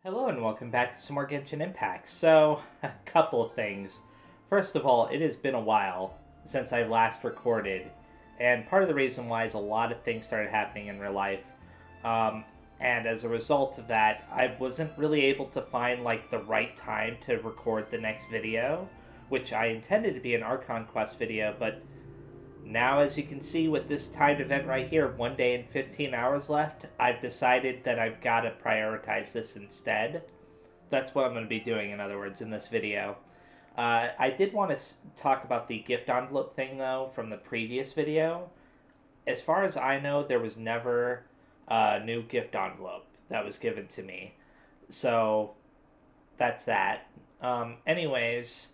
Hello and welcome back to some more Genshin Impact. So, a couple of things. First of all, it has been a while since I last recorded, and part of the reason why is a lot of things started happening in real life. And as a result of that, I wasn't really able to find like the right time to record the next video, which I intended to be an Archon Quest video, but now, as you can see with this timed event right here, 1 day and 15 hours left, I've decided that I've got to prioritize this instead. That's what I'm going to be doing, in other words, in this video. I did want to talk about the gift envelope thing, though, from the previous video. As far as I know, there was never a new gift envelope that was given to me. So, that's that. Anyways,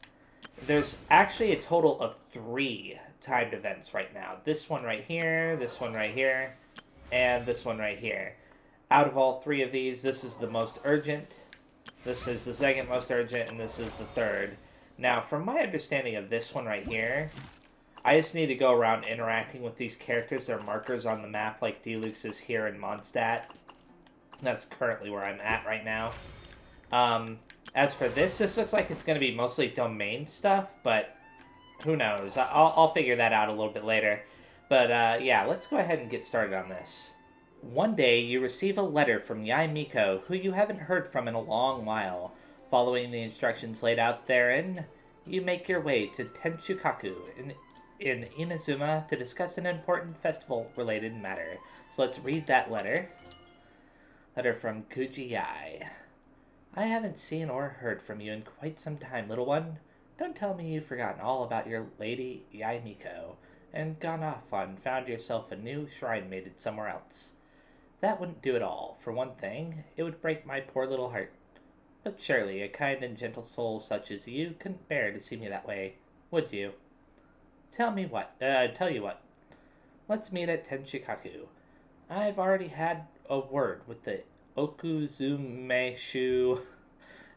there's actually a total of 3 timed events right now. This one right here, this one right here, and this one right here. Out of all 3 of these, this is the most urgent, this is the second most urgent, and this is the third. Now, from my understanding of this one right here, I just need to go around interacting with these characters. They're markers on the map like Delux is here in Mondstadt. That's currently where I'm at right now. As for this looks like it's going to be mostly domain stuff, but who knows? I'll figure that out a little bit later. But yeah, let's go ahead and get started on this. One day, you receive a letter from Yae Miko, who you haven't heard from in a long while. Following the instructions laid out therein, you make your way to Tenshukaku in Inazuma to discuss an important festival-related matter. So let's read that letter. Letter from Guji Yae. I haven't seen or heard from you in quite some time, little one. Don't tell me you've forgotten all about your lady Yae Miko and gone off and found yourself a new shrine mated somewhere else. That wouldn't do at all. For one thing, it would break my poor little heart. But surely a kind and gentle soul such as you couldn't bear to see me that way, would you? Tell you what. Let's meet at Tenshikaku. I've already had a word with the Okuzumeshu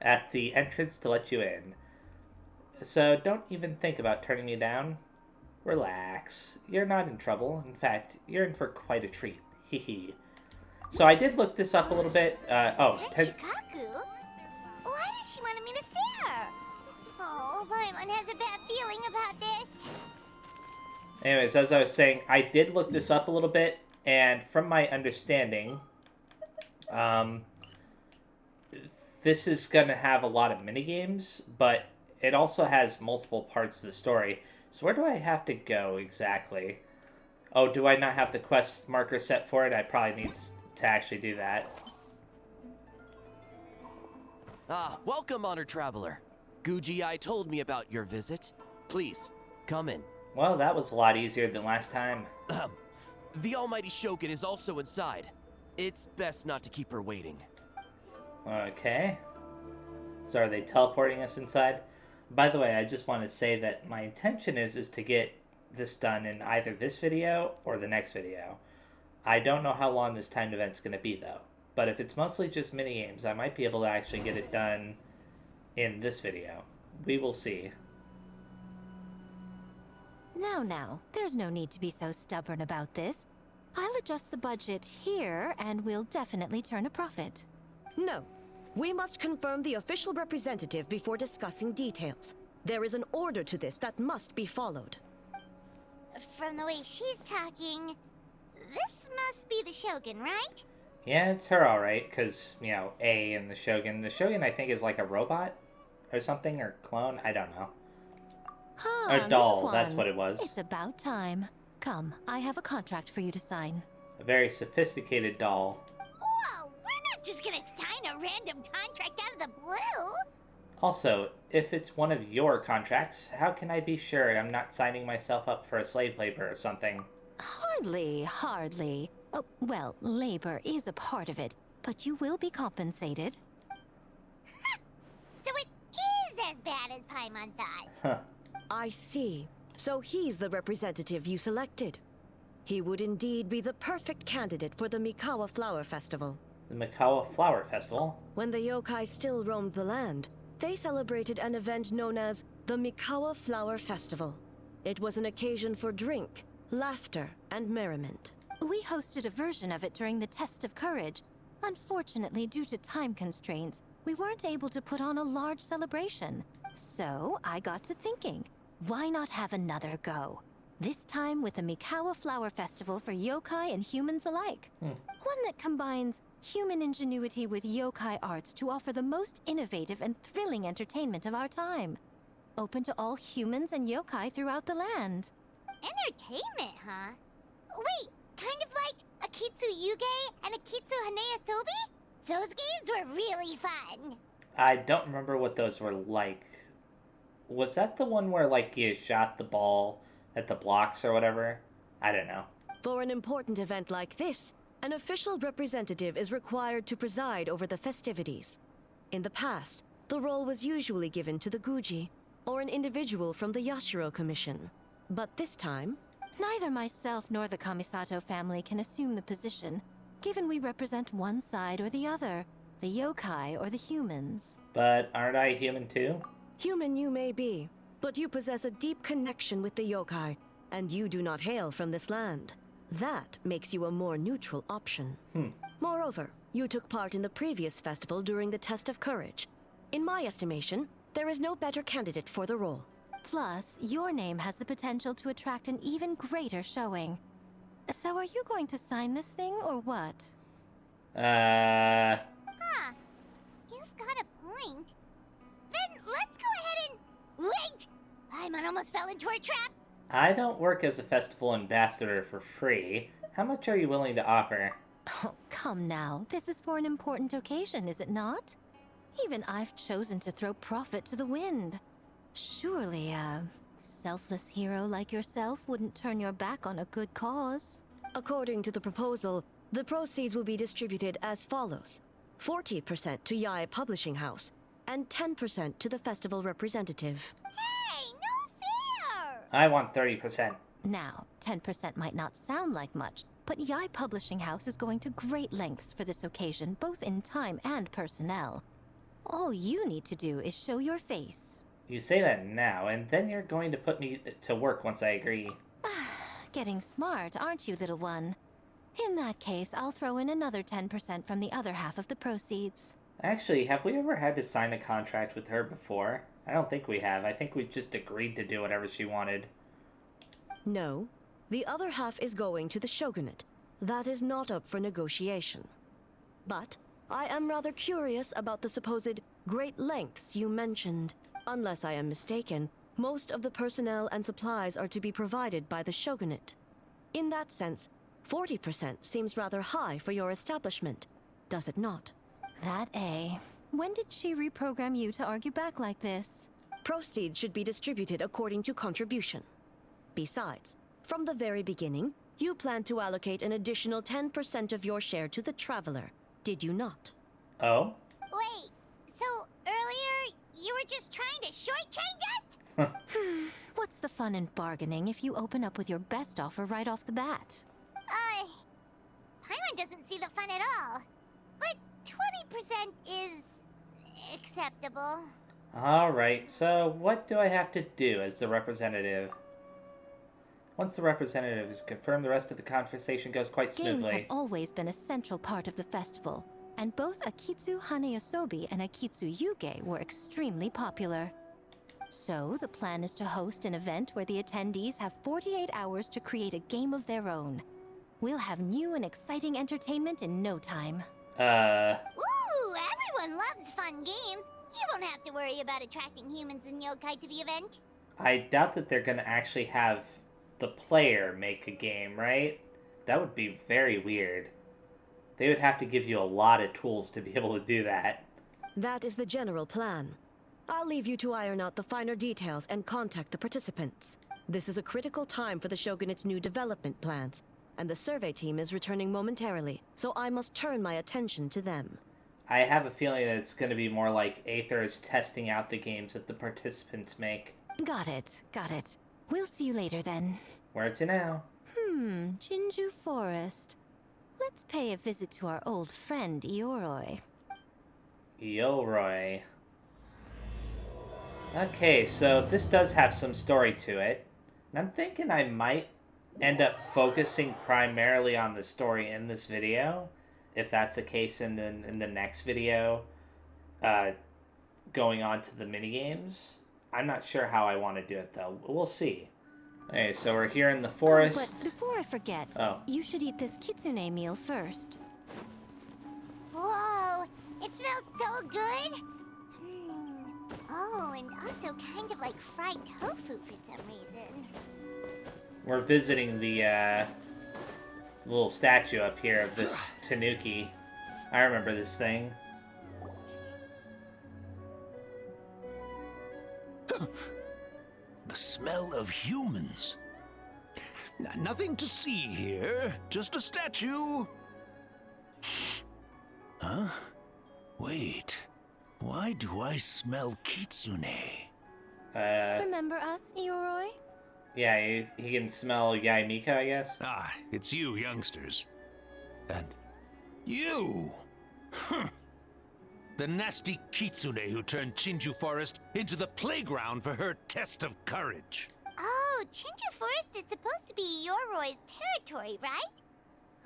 at the entrance to let you in. So don't even think about turning me down. Relax. You're not in trouble. In fact, you're in for quite a treat. Hee. So I did look this up a little bit. Shikaku? Why does she want to meet us there? Oh, Paimon has a bad feeling about this. Anyways, as I was saying, I did look this up a little bit, and from my understanding, this is going to have a lot of minigames, but it also has multiple parts of the story. So where do I have to go exactly? Oh, do I not have the quest marker set for it? I probably need to actually do that. Welcome, Honored Traveler. Guji told me about your visit. Please, come in. Well, that was a lot easier than last time. The Almighty Shogun is also inside. It's best not to keep her waiting. Okay. So are they teleporting us inside? By the way, I just want to say that my intention is to get this done in either this video or the next video. I don't know how long this timed event's going to be, though. But if it's mostly just mini-games, I might be able to actually get it done in this video. We will see. Now, there's no need to be so stubborn about this. I'll adjust the budget here, and we'll definitely turn a profit. No. We must confirm the official representative before discussing details. There is an order to this that must be followed. From the way she's talking, this must be the Shogun, right? Yeah, it's her alright, because, you know, A and the Shogun. The Shogun, I think, is like a robot or something, or clone. I don't know. Or doll, that's what it was. It's about time. Come, I have a contract for you to sign. A very sophisticated doll. Whoa, we're not just gonna sign a random contract out of the blue. Also, if it's one of your contracts, how can I be sure I'm not signing myself up for a slave labor or something? Hardly. Oh, well, labor is a part of it, but you will be compensated. So it is as bad as Paimon thought. Huh. I see. So he's the representative you selected. He would indeed be the perfect candidate for the Mikawa Flower Festival. The Mikawa Flower Festival? When the yokai still roamed the land, they celebrated an event known as the Mikawa Flower Festival. It was an occasion for drink, laughter, and merriment. We hosted a version of it during the Test of Courage. Unfortunately, due to time constraints, we weren't able to put on a large celebration. So I got to thinking, why not have another go? This time with the Mikawa Flower Festival for yokai and humans alike. One that combines human ingenuity with yokai arts to offer the most innovative and thrilling entertainment of our time. Open to all humans and yokai throughout the land. Entertainment, huh? Wait, kind of like Akitsu Yuge and Akitsu Hanea Sobi? Those games were really fun. I don't remember what those were like. Was that the one where, like, you shot the ball at the blocks or whatever? I don't know. For an important event like this, an official representative is required to preside over the festivities. In the past, the role was usually given to the Guji, or an individual from the Yashiro Commission. But this time, Neither myself nor the Kamisato family can assume the position, given we represent one side or the other, the yokai or the humans. But aren't I human too? human you may be, but you possess a deep connection with the yokai, and you do not hail from this land. That makes you a more neutral option. Moreover, you took part in the previous festival during the test of courage. In my estimation, there is no better candidate for the role. Plus, your name has the potential to attract an even greater showing. So are you going to sign this thing, or what? Huh. You've got a point. Then let's go ahead and... Wait! Paimon almost fell into our trap! I don't work as a festival ambassador for free. How much are you willing to offer? Oh, come now. This is for an important occasion, is it not? Even I've chosen to throw profit to the wind. Surely a selfless hero like yourself wouldn't turn your back on a good cause. According to the proposal, the proceeds will be distributed as follows: 40% to Yae Publishing House, and 10% to the festival representative. Hey, no fair! I want 30%. Now, 10% might not sound like much, but Yae Publishing House is going to great lengths for this occasion, both in time and personnel. All you need to do is show your face. You say that now, and then you're going to put me to work once I agree. Getting smart, aren't you, little one? In that case, I'll throw in another 10% from the other half of the proceeds. Actually, have we ever had to sign a contract with her before? I don't think we have. I think we just agreed to do whatever she wanted. No, the other half is going to the shogunate. That is not up for negotiation. But I am rather curious about the supposed great lengths you mentioned. Unless I am mistaken, most of the personnel and supplies are to be provided by the shogunate. In that sense, 40% seems rather high for your establishment, does it not? That A. When did she reprogram you to argue back like this? Proceeds should be distributed according to contribution. Besides, from the very beginning, you planned to allocate an additional 10% of your share to the traveler, did you not? Oh? Wait, so earlier you were just trying to shortchange us? What's the fun in bargaining if you open up with your best offer right off the bat? Paimon doesn't see the fun at all. But 20% is acceptable. Alright, so what do I have to do as the representative? Once the representative is confirmed, the rest of the conversation goes quite Games have smoothly. always been a central part of the festival, and both Akitsu Haneyosobi and Akitsu Yuge were extremely popular. So, the plan is to host an event where the attendees have 48 hours to create a game of their own. We'll have new and exciting entertainment in no time. Ooh, everyone loves fun games. You won't have to worry about attracting humans and yokai to the event. I doubt that they're gonna actually have the player make a game, right? That would be very weird. They would have to give you a lot of tools to be able to do that. That is the general plan. I'll leave you to iron out the finer details and contact the participants. This is a critical time for the Shogunate's new development plans, and the survey team is returning momentarily, so I must turn my attention to them. I have a feeling that it's going to be more like Aether is testing out the games that the participants make. Got it, got it. We'll see you later then. Where to now? Jinju Forest. Let's pay a visit to our old friend Ioroi. Yoroi. Okay, so this does have some story to it. And I'm thinking I might end up focusing primarily on the story in this video, if that's the case in the next video, going on to the minigames. I'm not sure how I want to do it, though. We'll see. Okay, so we're here in the forest. But before I forget, you should eat this kitsune meal first. Whoa, it smells so good. Oh, and also kind of like fried tofu for some reason. We're visiting the little statue up here of this tanuki. I remember this thing. The smell of humans. Nothing to see here, just a statue. Huh? Wait, why do I smell kitsune? Remember us, Ioroi? Yeah, he can smell Yae Mika, I guess. Ah, it's you youngsters. And you! Huh. The nasty kitsune who turned Chinju Forest into the playground for her test of courage. Oh, Chinju Forest is supposed to be Yoroi's territory, right?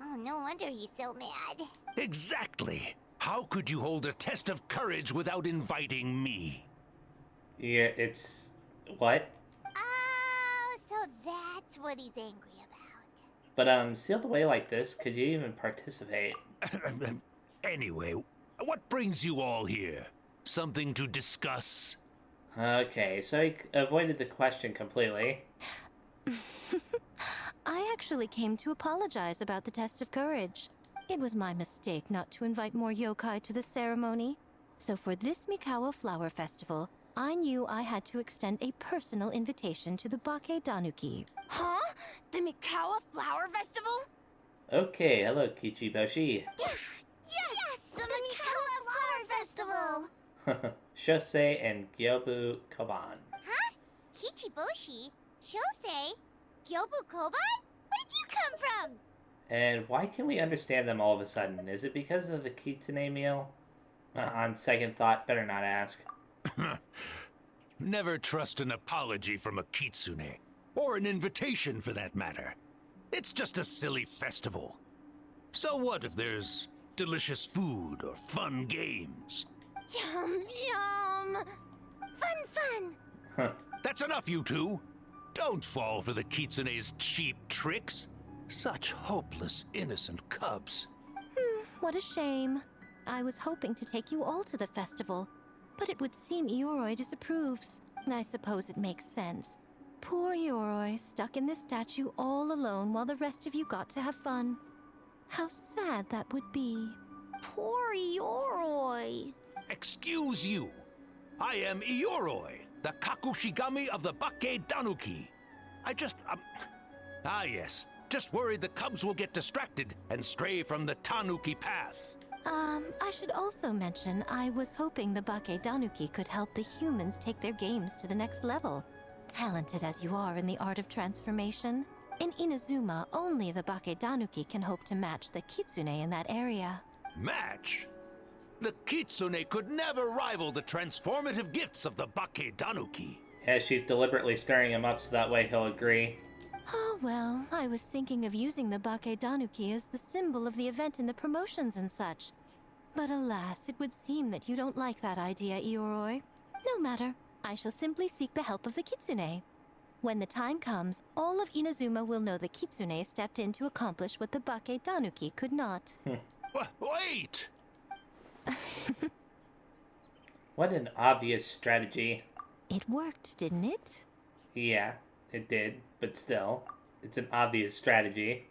Oh, no wonder he's so mad. Exactly. How could you hold a test of courage without inviting me? Yeah, it's... what? Oh, so that's what he's angry about. But, sealed away like this, could you even participate? Anyway, what brings you all here? Something to discuss? Okay, so he avoided the question completely. I actually came to apologize about the test of courage. It was my mistake not to invite more yokai to the ceremony. So for this Mikawa Flower Festival, I knew I had to extend a personal invitation to the Bake Danuki. Huh? The Mikawa Flower Festival? Okay, hello Kichiboshi. Yes, the Mikawa Flower Festival! Shosei and Gyobu Koban. Huh? Kichiboshi? Shosei? Gyobu Koban? Where did you come from? And why can we understand them all of a sudden? Is it because of the kitsune meal? On second thought, better not ask. Never trust an apology from a kitsune, or an invitation for that matter. It's just a silly festival. So what if there's delicious food or fun games? Yum, yum! Fun! That's enough, you two! Don't fall for the kitsune's cheap tricks. Such hopeless, innocent cubs. What a shame. I was hoping to take you all to the festival, but it would seem Ioroi disapproves. I suppose it makes sense. Poor Ioroi, stuck in this statue all alone while the rest of you got to have fun. How sad that would be. Poor Ioroi. Excuse you. I am Ioroi, the Kakushigami of the Bake Danuki. Yes. Just worried the cubs will get distracted and stray from the Tanuki path. I should also mention I was hoping the Bake Danuki could help the humans take their games to the next level. Talented as you are in the art of transformation, in Inazuma, only the Bake Danuki can hope to match the kitsune in that area. Match? The kitsune could never rival the transformative gifts of the Bake Danuki. Yeah, she's deliberately stirring him up so that way he'll agree. Oh, well, I was thinking of using the Bake Danuki as the symbol of the event in the promotions and such. But alas, it would seem that you don't like that idea, Ioroi. No matter. I shall simply seek the help of the kitsune. When the time comes, all of Inazuma will know the kitsune stepped in to accomplish what the Bake Danuki could not. Wait! What an obvious strategy. It worked, didn't it? Yeah, it did, but still, it's an obvious strategy.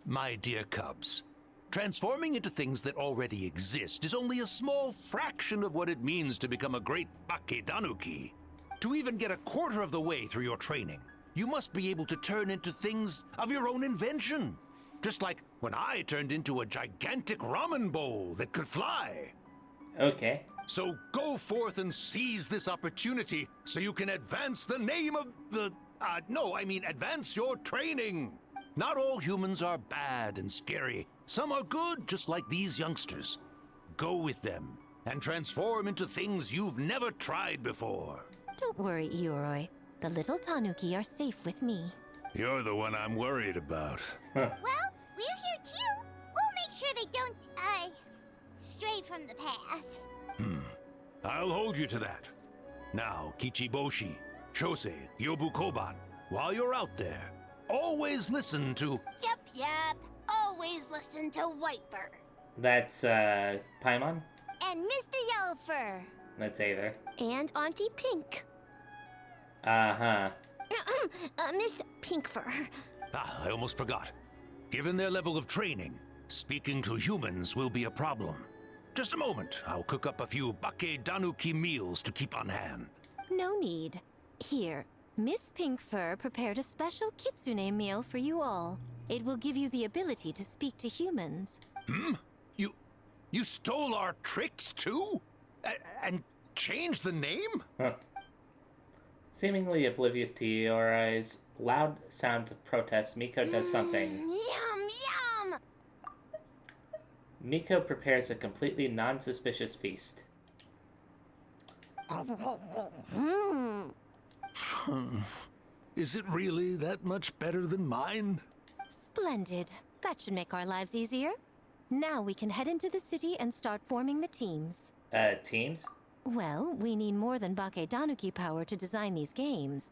My dear cubs, transforming into things that already exist is only a small fraction of what it means to become a great Bake Danuki. To even get a quarter of the way through your training, you must be able to turn into things of your own invention. Just like when I turned into a gigantic ramen bowl that could fly. Okay. So go forth and seize this opportunity so you can advance the name of the... advance your training. Not all humans are bad and scary. Some are good, just like these youngsters. Go with them and transform into things you've never tried before. Don't worry, Ioroi. The little Tanuki are safe with me. You're the one I'm worried about. Well, we're here too. We'll make sure they stray from the path. I'll hold you to that. Now, Kichiboshi, Shosei, Yobu Koban, while you're out there, always listen to... Yup. Always listen to Whitefur. That's, Paimon? And Mr. Yellowfur. That's Aether. And Auntie Pink. Uh-huh. Miss Pinkfur. I almost forgot. Given their level of training, speaking to humans will be a problem. Just a moment, I'll cook up a few Bakedanuki meals to keep on hand. No need. Here, Miss Pinkfur prepared a special kitsune meal for you all. It will give you the ability to speak to humans. You stole our tricks too? And changed the name? Huh. Seemingly oblivious to Iorai's loud sounds of protest, Miko does something. Yum! Miko prepares a completely non-suspicious feast. Is it really that much better than mine? Splendid. That should make our lives easier. Now we can head into the city and start forming the teams. Teams? Well, we need more than Bakedanuki power to design these games.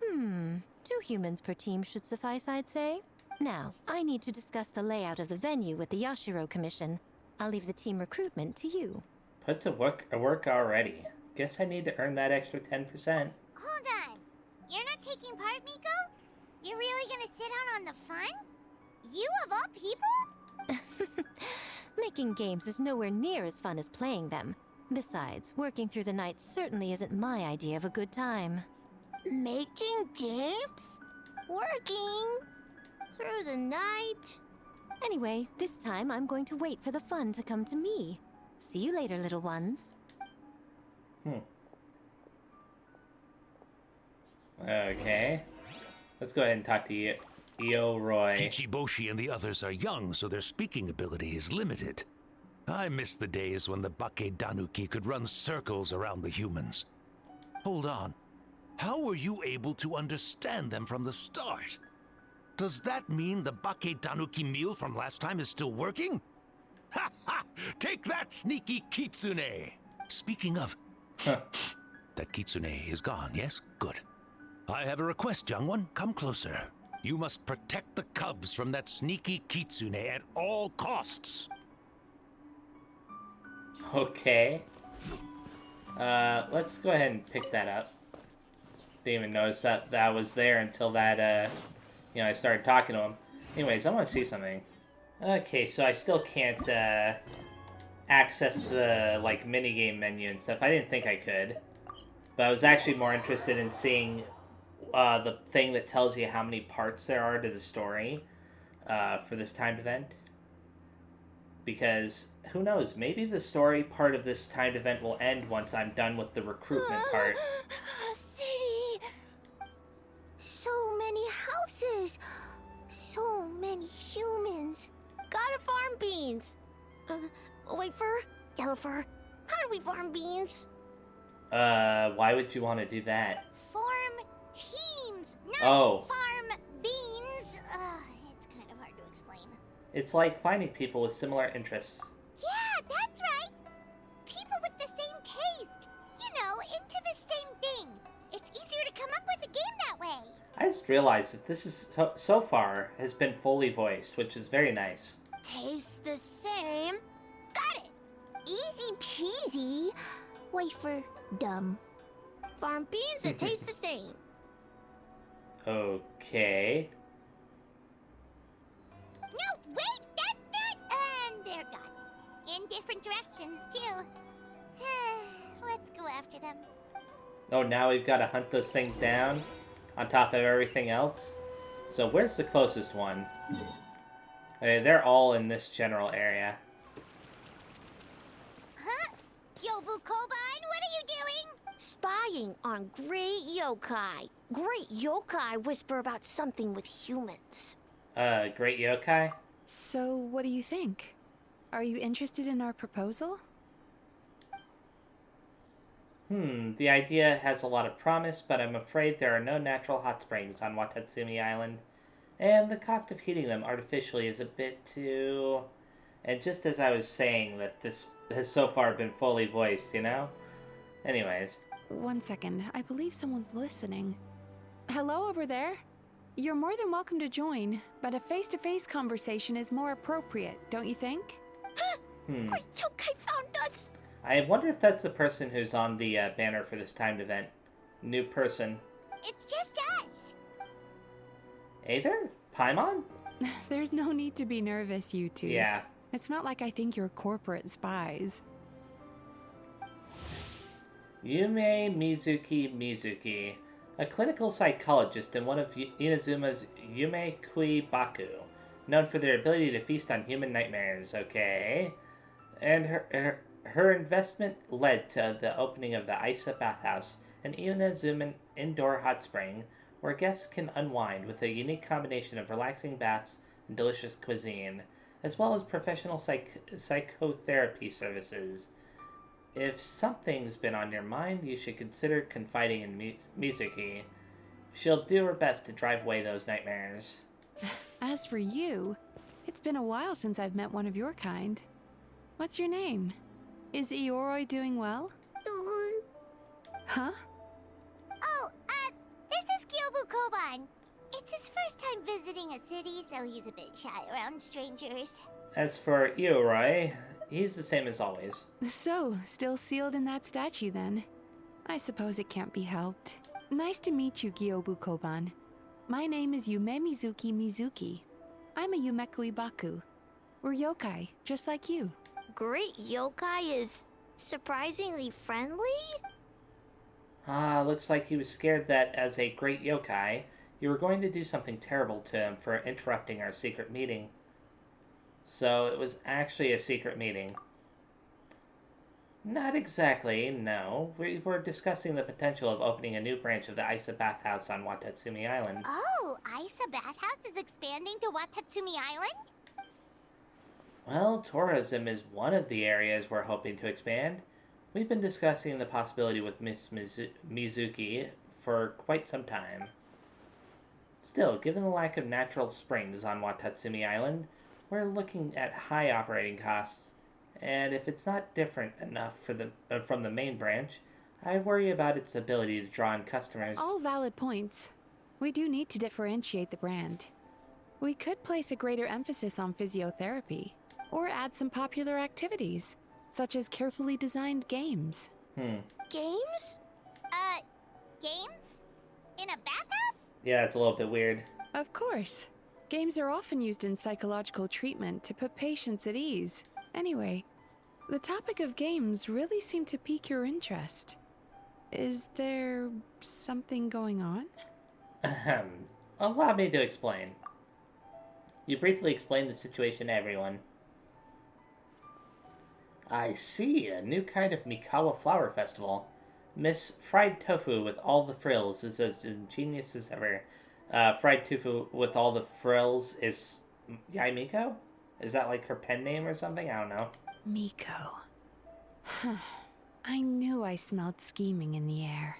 2 humans per team should suffice, I'd say. Now, I need to discuss the layout of the venue with the Yashiro Commission. I'll leave the team recruitment to you. Put to work already. Guess I need to earn that extra 10%. Hold on. You're not taking part, Miko? You're really gonna sit out on the fun? You of all people? Making games is nowhere near as fun as playing them. Besides, working through the night certainly isn't my idea of a good time. Making games? Working? Through the night? Anyway, this time I'm going to wait for the fun to come to me. See you later, little ones. Okay. Let's go ahead and talk to Ioroi. Kichiboshi and the others are young, so their speaking ability is limited. I miss the days when the Bakedanuki could run circles around the humans. Hold on. How were you able to understand them from the start? Does that mean the Bakedanuki meal from last time is still working? Ha ha! Take that, sneaky kitsune! Speaking of... That kitsune is gone, yes? Good. I have a request, young one. Come closer. You must protect the cubs from that sneaky kitsune at all costs. Okay. Let's go ahead and pick that up. Didn't even notice that was there until that, I started talking to him. Anyways, I want to see something. Okay, so I still can't, access the, minigame menu and stuff. I didn't think I could. But I was actually more interested in seeing, the thing that tells you how many parts there are to the story, for this timed event. Because, who knows, maybe the story part of this timed event will end once I'm done with the recruitment part. City! So many houses! So many humans! Gotta farm beans! Whitefur? Yellowfur? How do we farm beans? Why would you want to do that? Farm teams, not farm beans! It's kind of hard to explain. It's like finding people with similar interests. Yeah, that's right! People with the same taste! Into the same thing! It's easier to come up with a game that way! I just realized that this is so far has been fully voiced, which is very nice. Taste the same? Got it! Easy peasy! Wait for dumb. Farm beans that taste the same. Okay. No, wait, that's not... And they're gone. In different directions, too. Let's go after them. Oh, now we've got to hunt those things down on top of everything else? So where's the closest one? Okay, they're all in this general area. Huh? Yobu Koban, what are you doing? Spying on great yokai. Great yokai whisper about something with humans. Great yokai? So, what do you think? Are you interested in our proposal? The idea has a lot of promise, but I'm afraid there are no natural hot springs on Watatsumi Island, and the cost of heating them artificially is a bit too And just as I was saying that this has so far been fully voiced, you know? Anyways. One second, I believe someone's listening. Hello over there? You're more than welcome to join, but a face-to-face conversation is more appropriate, don't you think? Great yokai found us! I wonder if that's the person who's on the banner for this timed event. New person. It's just us! Aether? Paimon? There's no need to be nervous, you two. Yeah. It's not like I think you're corporate spies. Yume Mizuki, a clinical psychologist and one of Inazuma's Yume Kui Baku, known for their ability to feast on human nightmares, okay? And her investment led to the opening of the Isa Bathhouse, an Inazuman indoor hot spring where guests can unwind with a unique combination of relaxing baths and delicious cuisine, as well as professional psychotherapy services. If something's been on your mind, you should consider confiding in Mizuki. She'll do her best to drive away those nightmares. As for you, it's been a while since I've met one of your kind. What's your name? Is Ioroi doing well? Huh? Oh, this is Kyobu Koban. It's his first time visiting a city, so he's a bit shy around strangers. As for Ioroi, he's the same as always. So, still sealed in that statue then. I suppose it can't be helped. Nice to meet you, Kyobu Koban. My name is Yume Mizuki. I'm a Yumekui Baku. We're yokai, just like you. Great yokai is surprisingly friendly? Looks like he was scared that as a great yokai, you were going to do something terrible to him for interrupting our secret meeting. So it was actually a secret meeting. Not exactly, no. We were discussing the potential of opening a new branch of the Isa Bathhouse on Watatsumi Island. Oh, Isa Bathhouse is expanding to Watatsumi Island? Well, tourism is one of the areas we're hoping to expand. We've been discussing the possibility with Miss Mizuki for quite some time. Still, given the lack of natural springs on Watatsumi Island, we're looking at high operating costs, and if it's not different enough from the main branch, I worry about its ability to draw in customers. All valid points. We do need to differentiate the brand. We could place a greater emphasis on physiotherapy, or add some popular activities, such as carefully designed games. Games? Games? In a bathhouse? Yeah, it's a little bit weird. Of course. Games are often used in psychological treatment to put patients at ease. Anyway, the topic of games really seemed to pique your interest. Is there something going on? Ahem. Allow me to explain. You briefly explained the situation to everyone. I see, a new kind of Mikawa Flower Festival. Miss Fried Tofu with all the frills is as ingenious as ever. Fried Tofu with all the frills is Yai Miko? Is that like her pen name or something? I don't know. Miko. I knew I smelled scheming in the air.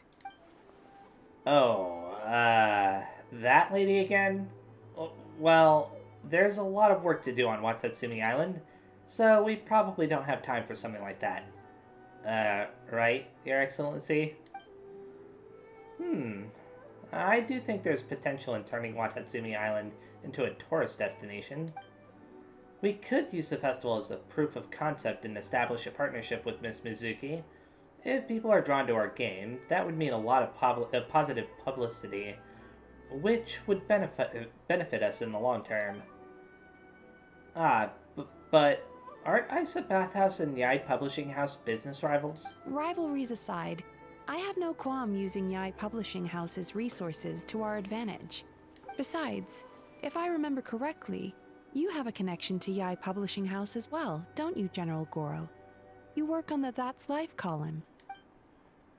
Oh, that lady again? Well, there's a lot of work to do on Watatsumi Island, so we probably don't have time for something like that. Right, Your Excellency? I do think there's potential in turning Watatsumi Island into a tourist destination. We could use the festival as a proof of concept and establish a partnership with Miss Mizuki. If people are drawn to our game, that would mean a lot of positive publicity, which would benefit us in the long term. But aren't Isa Bathhouse and Yai Publishing House business rivals? Rivalries aside, I have no qualm using Yai Publishing House's resources to our advantage. Besides, if I remember correctly, you have a connection to Yai Publishing House as well, don't you, General Goro? You work on the That's Life column.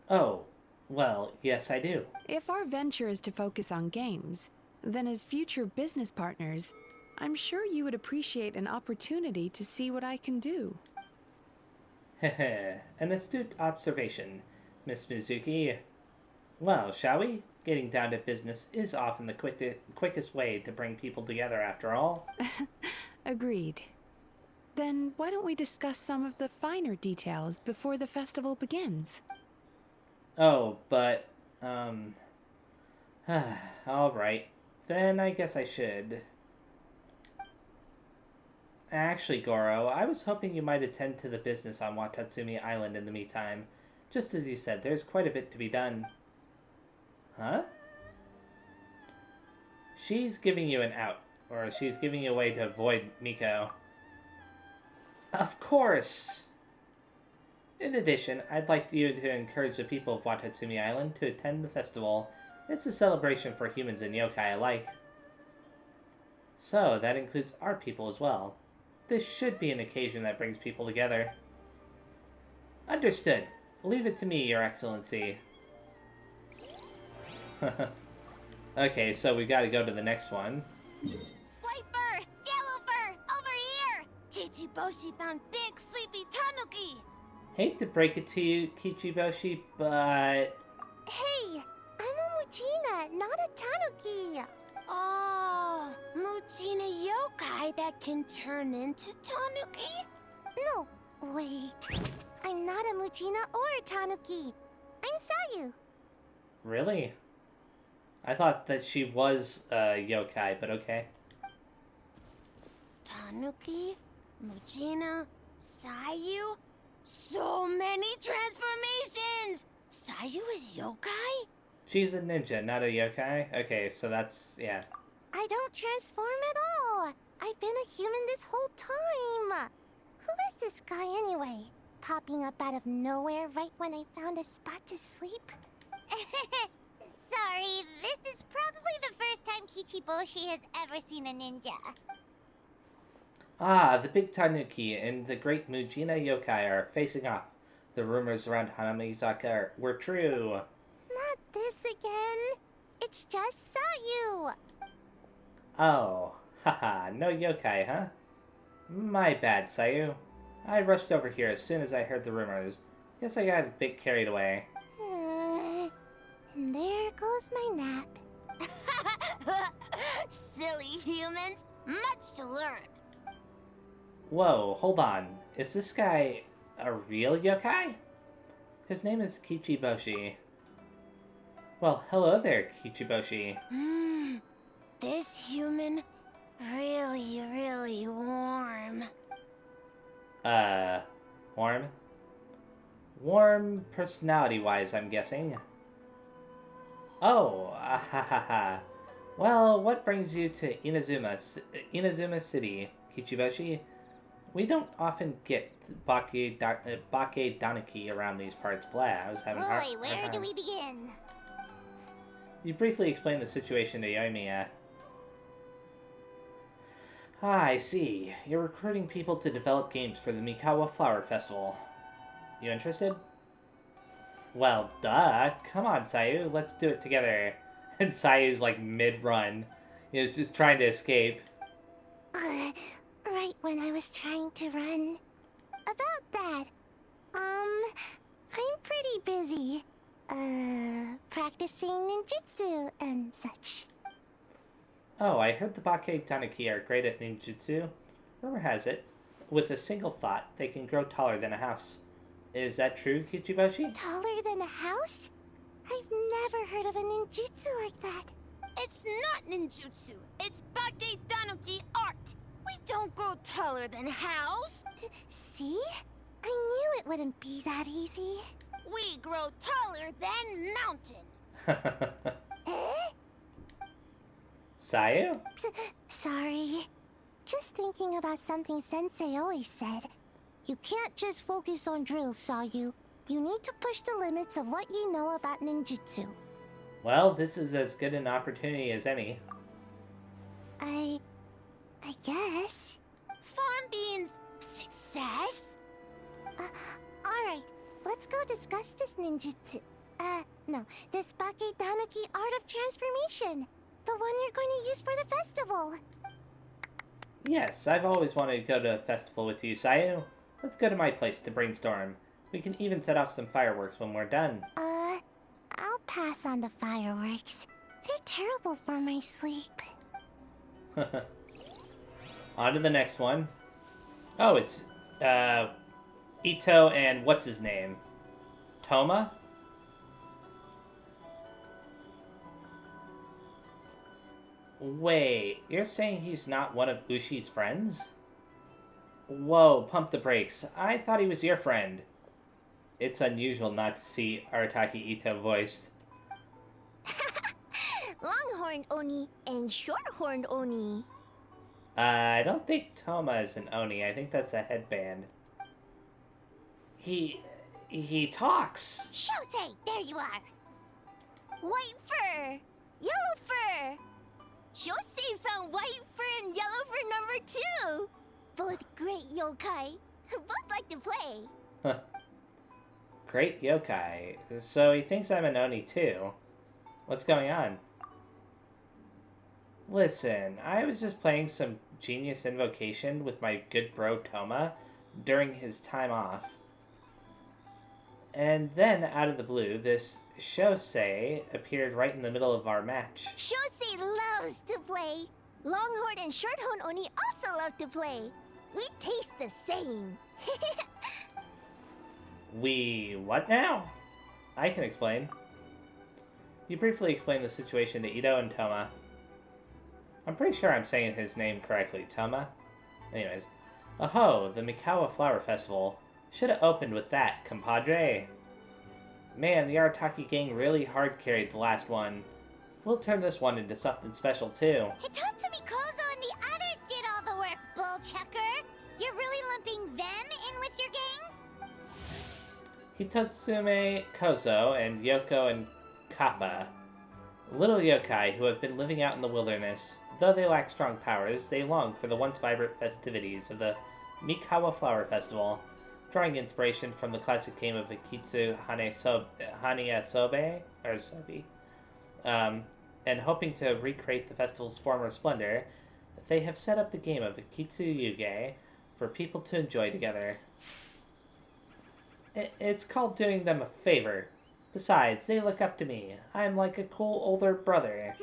Oh, well, yes I do. If our venture is to focus on games, then as future business partners, I'm sure you would appreciate an opportunity to see what I can do. Heh, an astute observation, Miss Mizuki. Well, shall we? Getting down to business is often the quickest way to bring people together after all. Agreed. Then why don't we discuss some of the finer details before the festival begins? Oh, but, alright. Then I guess I should. Actually, Goro, I was hoping you might attend to the business on Watatsumi Island in the meantime. Just as you said, there's quite a bit to be done. Huh? She's giving you an out, or she's giving you a way to avoid Miko. Of course! In addition, I'd like you to encourage the people of Watatsumi Island to attend the festival. It's a celebration for humans and yokai alike. So, that includes our people as well. This should be an occasion that brings people together. Understood. Leave it to me, Your Excellency. Okay, so we gotta go to the next one. White fur! Yellow fur! Over here! Kichiboshi found big sleepy tanuki! Hate to break it to you, Kichiboshi, but... Hey! I'm a Muchina, not a tanuki! Oh, Muchina yokai that can turn into tanuki? No, wait. I'm not a Muchina or a tanuki. I'm Sayu. Really? I thought that she was a yokai, but okay. Tanuki, Muchina, Sayu. So many transformations! Sayu is yokai? She's a ninja, not a yokai? Okay, so that's... yeah. I don't transform at all. I've been a human this whole time. Who is this guy anyway? Popping up out of nowhere right when I found a spot to sleep? Sorry, this is probably the first time Kichiboshi has ever seen a ninja. Ah, the big tanuki and the great Mujina yokai are facing off. The rumors around Hanamizaka were true. Not this again. It's just Sayu. Oh, haha, no yokai, huh? My bad, Sayu. I rushed over here as soon as I heard the rumors. Guess I got a bit carried away. And there goes my nap. Silly humans, much to learn. Whoa, hold on. Is this guy a real yokai? His name is Kichiboshi. Well, hello there, Kichiboshi. This human, really, really warm. Warm? Warm personality-wise, I'm guessing. Oh, ha. Well, what brings you to Inazuma City, Kichiboshi? We don't often get Bake Daniki around these parts. Blah, I was having Boy, where do we begin? You briefly explained the situation to Yoimiya. Ah, I see. You're recruiting people to develop games for the Mikawa Flower Festival. You interested? Well, duh. Come on, Sayu. Let's do it together. And Sayu's like mid-run. He was just trying to escape. Right when I was trying to run. About that, I'm pretty busy. Practicing ninjutsu and such. Oh, I heard the Bake Tanuki are great at ninjutsu. Rumor has it, with a single thought, they can grow taller than a house. Is that true, Kichiboshi? Taller than a house? I've never heard of a ninjutsu like that. It's not ninjutsu. It's Bake Tanuki art. We don't grow taller than a house. See? I knew it wouldn't be that easy. We grow taller than mountain. Sayu? Sorry. Just thinking about something Sensei always said. You can't just focus on drills, Sayu. You need to push the limits of what you know about ninjutsu. Well, this is as good an opportunity as any. I guess. Farm beans, success? Alright, let's go discuss this ninjutsu. No, this Bake Tanuki art of transformation. The one you're going to use for the festival. Yes, I've always wanted to go to a festival with you, Sayu. Let's go to my place to brainstorm. We can even set off some fireworks when we're done. I'll pass on the fireworks. They're terrible for my sleep. On to the next one. Oh, it's Ito and what's his name? Toma? Wait, you're saying he's not one of Ushi's friends? Whoa, pump the brakes. I thought he was your friend. It's unusual not to see Arataki Ito voiced. Longhorned Oni and Shorthorned Oni. I don't think Toma is an Oni. I think that's a headband. He talks. Shosei, there you are. White fur, yellow fur. Shosei found white fur and yellow fur number 2. Both great yokai. Both like to play. Great yokai. So he thinks I'm an Oni too. What's going on? Listen, I was just playing some genius invocation with my good bro Toma during his time off. And then, out of the blue, this Shosei appeared right in the middle of our match. Shosei loves to play. Longhorn and Shorthorn Oni also love to play. We taste the same. We what now? I can explain. You briefly explained the situation to Ito and Toma. I'm pretty sure I'm saying his name correctly, Toma. Anyways. Oh, the Mikawa Flower Festival. Should have opened with that, compadre. Man, the Arataki gang really hard carried the last one. We'll turn this one into something special too. Hitatsumi Kozo and the others did all the work, bullchucker. You're really lumping them in with your gang? Hitatsumi Kozo and Yoko and Kappa. Little yokai who have been living out in the wilderness. Though they lack strong powers, they long for the once vibrant festivities of the Mikawa Flower Festival, drawing inspiration from the classic game of Akitsu Hania Sobe, or Sobi, and hoping to recreate the festival's former splendor, they have set up the game of Akitsu Yuge for people to enjoy together. It's called doing them a favor. Besides, they look up to me. I'm like a cool older brother.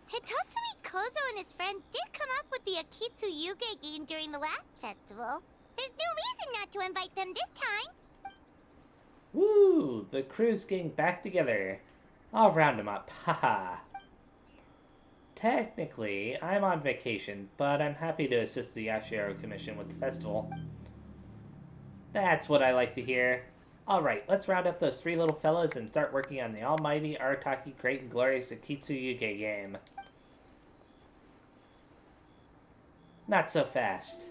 Hitatsumi Kozo and his friends did come up with the Akitsu Yuge game during the last festival. There's no reason not to invite them this time. Woo! The crew's getting back together. I'll round them up, haha. Technically, I'm on vacation, but I'm happy to assist the Yashiro Commission with the festival. That's what I like to hear. Alright, let's round up those 3 little fellas and start working on the almighty Arataki Great and Glorious Akitsu Yuge game. Not so fast.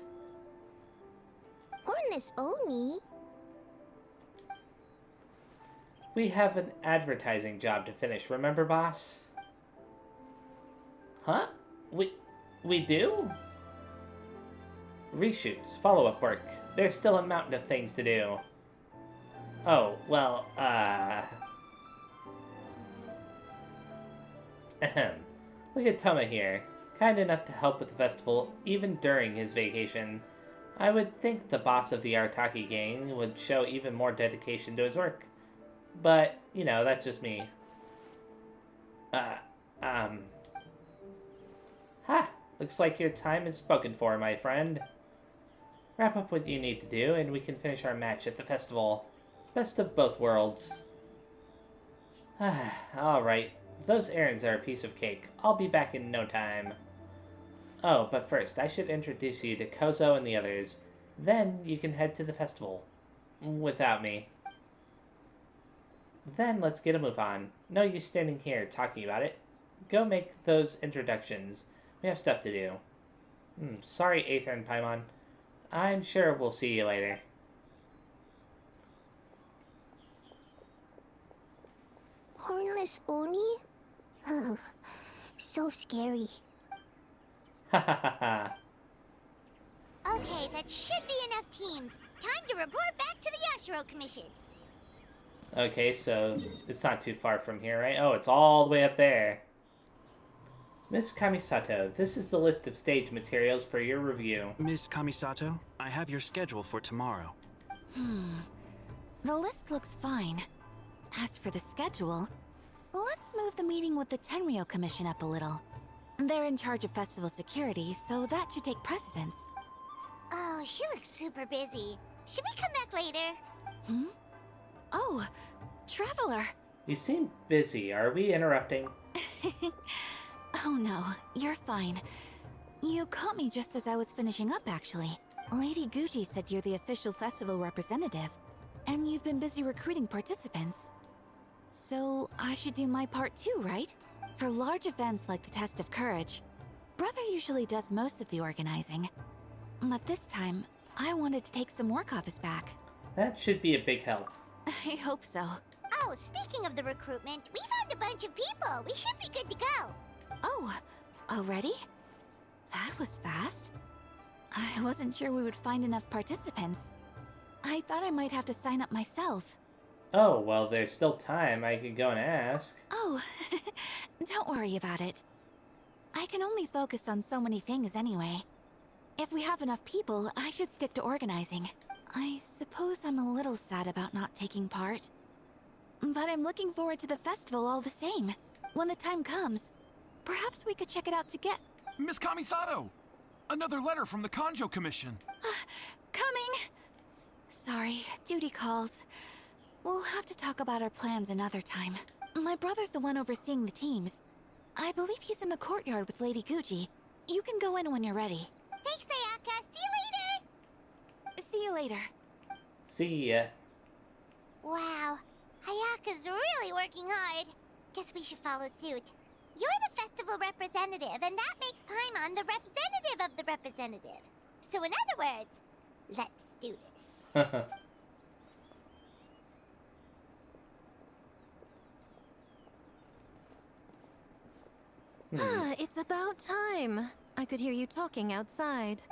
Hornless Oni? We have an advertising job to finish, remember, boss? Huh? We do? Reshoots, follow-up work. There's still a mountain of things to do. Oh, well, Look at Toma here. Kind enough to help with the festival, even during his vacation. I would think the boss of the Arataki gang would show even more dedication to his work. But, you know, that's just me. Ha! Looks like your time is spoken for, my friend. Wrap up what you need to do, and we can finish our match at the festival. Best of both worlds. Alright, those errands are a piece of cake. I'll be back in no time. Oh, but first, I should introduce you to Kozo and the others. Then you can head to the festival. Without me. Then let's get a move on. No use standing here talking about it. Go make those introductions. We have stuff to do. Sorry, Aether and Paimon. I'm sure we'll see you later. Hornless Oni? Oh, so scary. Ha ha ha ha. Okay, that should be enough teams. Time to report back to the Yashiro Commission. Okay, so it's not too far from here, right? Oh, it's all the way up there. Miss Kamisato, this is the list of stage materials for your review. Miss Kamisato, I have your schedule for tomorrow. The list looks fine. As for the schedule, let's move the meeting with the Tenryo Commission up a little. They're in charge of festival security, so that should take precedence. Oh, she looks super busy. Should we come back later? Hmm? Oh, Traveler. You seem busy. Are we interrupting? Oh no, you're fine. You caught me just as I was finishing up, actually. Lady Guji said you're the official festival representative, and you've been busy recruiting participants. So I should do my part too, right? For large events like the Test of Courage, Brother usually does most of the organizing. But this time, I wanted to take some work off his back. That should be a big help. I hope so. Oh, speaking of the recruitment, we found a bunch of people. We should be good to go. Oh, already? That was fast. I wasn't sure we would find enough participants. I thought I might have to sign up myself. Oh, well, there's still time. I could go and ask. Oh, don't worry about it. I can only focus on so many things anyway. If we have enough people, I should stick to organizing. I suppose I'm a little sad about not taking part. But I'm looking forward to the festival all the same. When the time comes, perhaps we could check it out together. Miss Kamisato! Another letter from the Kanjo Commission. Coming! Sorry, duty calls. We'll have to talk about our plans another time. My brother's the one overseeing the teams. I believe he's in the courtyard with Lady Guji. You can go in when you're ready. Thanks, Ayaka. See you later. See you later. See ya. Wow, Ayaka's really working hard. Guess we should follow suit. You're the festival representative, and that makes Paimon the representative of the representative. So in other words, let's do this. It's about time. I could hear you talking outside.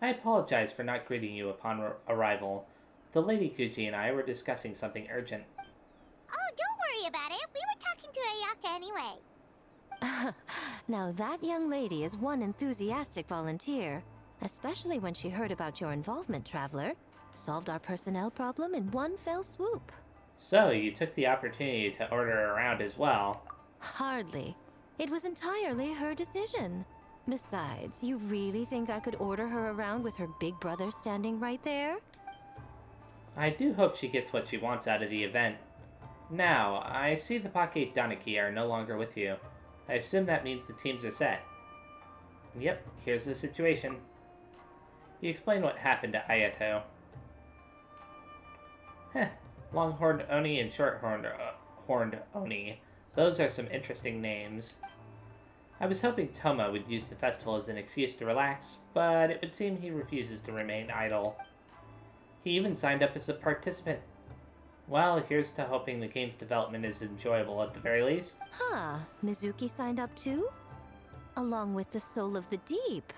I apologize for not greeting you upon arrival. The Lady Guji and I were discussing something urgent. Oh, don't worry about it. We were talking to Ayaka anyway. Now that young lady is one enthusiastic volunteer, especially when she heard about your involvement, Traveler. Solved our personnel problem in one fell swoop. So, you took the opportunity to order her around as well. Hardly. It was entirely her decision. Besides, you really think I could order her around with her big brother standing right there? I do hope she gets what she wants out of the event. Now, I see the Pocket Daniki are no longer with you. I assume that means the teams are set. Yep, here's the situation. You explain what happened to Ayato. Heh, Longhorned Oni and Short-horned Oni. Those are some interesting names. I was hoping Toma would use the festival as an excuse to relax, but it would seem he refuses to remain idle. He even signed up as a participant. Well, here's to hoping the game's development is enjoyable at the very least. Huh, Mizuki signed up too? Along with the Soul of the Deep.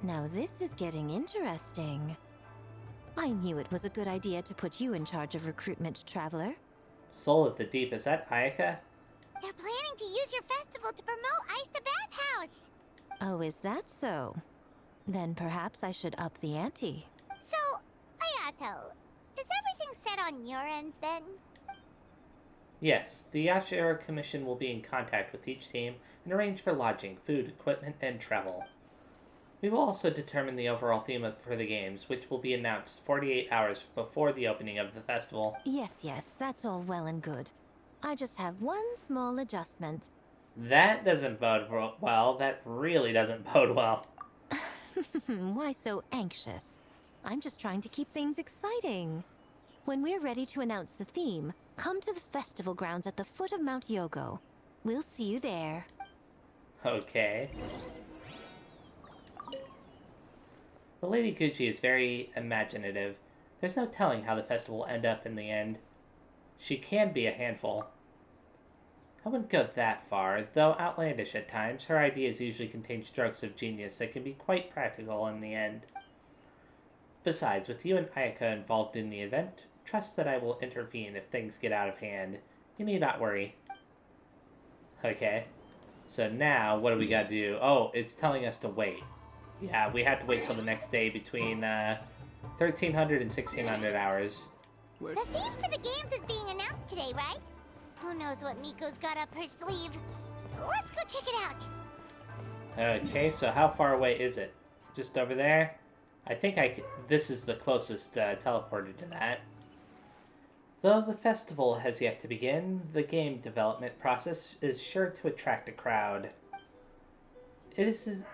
Now this is getting interesting. I knew it was a good idea to put you in charge of recruitment, Traveler. Soul of the Deep, is that Ayaka? They're planning to use your festival to promote Isa Bathhouse. Oh, is that so? Then perhaps I should up the ante. So, Ayato, is everything set on your end then? Yes, the Yashira Commission will be in contact with each team and arrange for lodging, food, equipment, and travel. We will also determine the overall theme for the games, which will be announced 48 hours before the opening of the festival. Yes, that's all well and good. I just have one small adjustment. That doesn't bode well. That really doesn't bode well. Why so anxious? I'm just trying to keep things exciting. When we're ready to announce the theme, come to the festival grounds at the foot of Mount Yogo. We'll see you there. Okay. The Lady Guji is very imaginative. There's no telling how the festival will end up in the end. She can be a handful. I wouldn't go that far, though outlandish at times, her ideas usually contain strokes of genius that can be quite practical in the end. Besides, with you and Ayaka involved in the event, trust that I will intervene if things get out of hand. You need not worry. Okay. So now, what do we gotta do? Oh, it's telling us to wait. Yeah, we have to wait till the next day between 1300 and 1600 hours. The theme for the games is being announced today, right? Who knows what Miko's got up her sleeve? Let's go check it out. Okay, so how far away is it? Just over there? I think this is the closest teleporter to that. Though the festival has yet to begin, the game development process is sure to attract a crowd. It is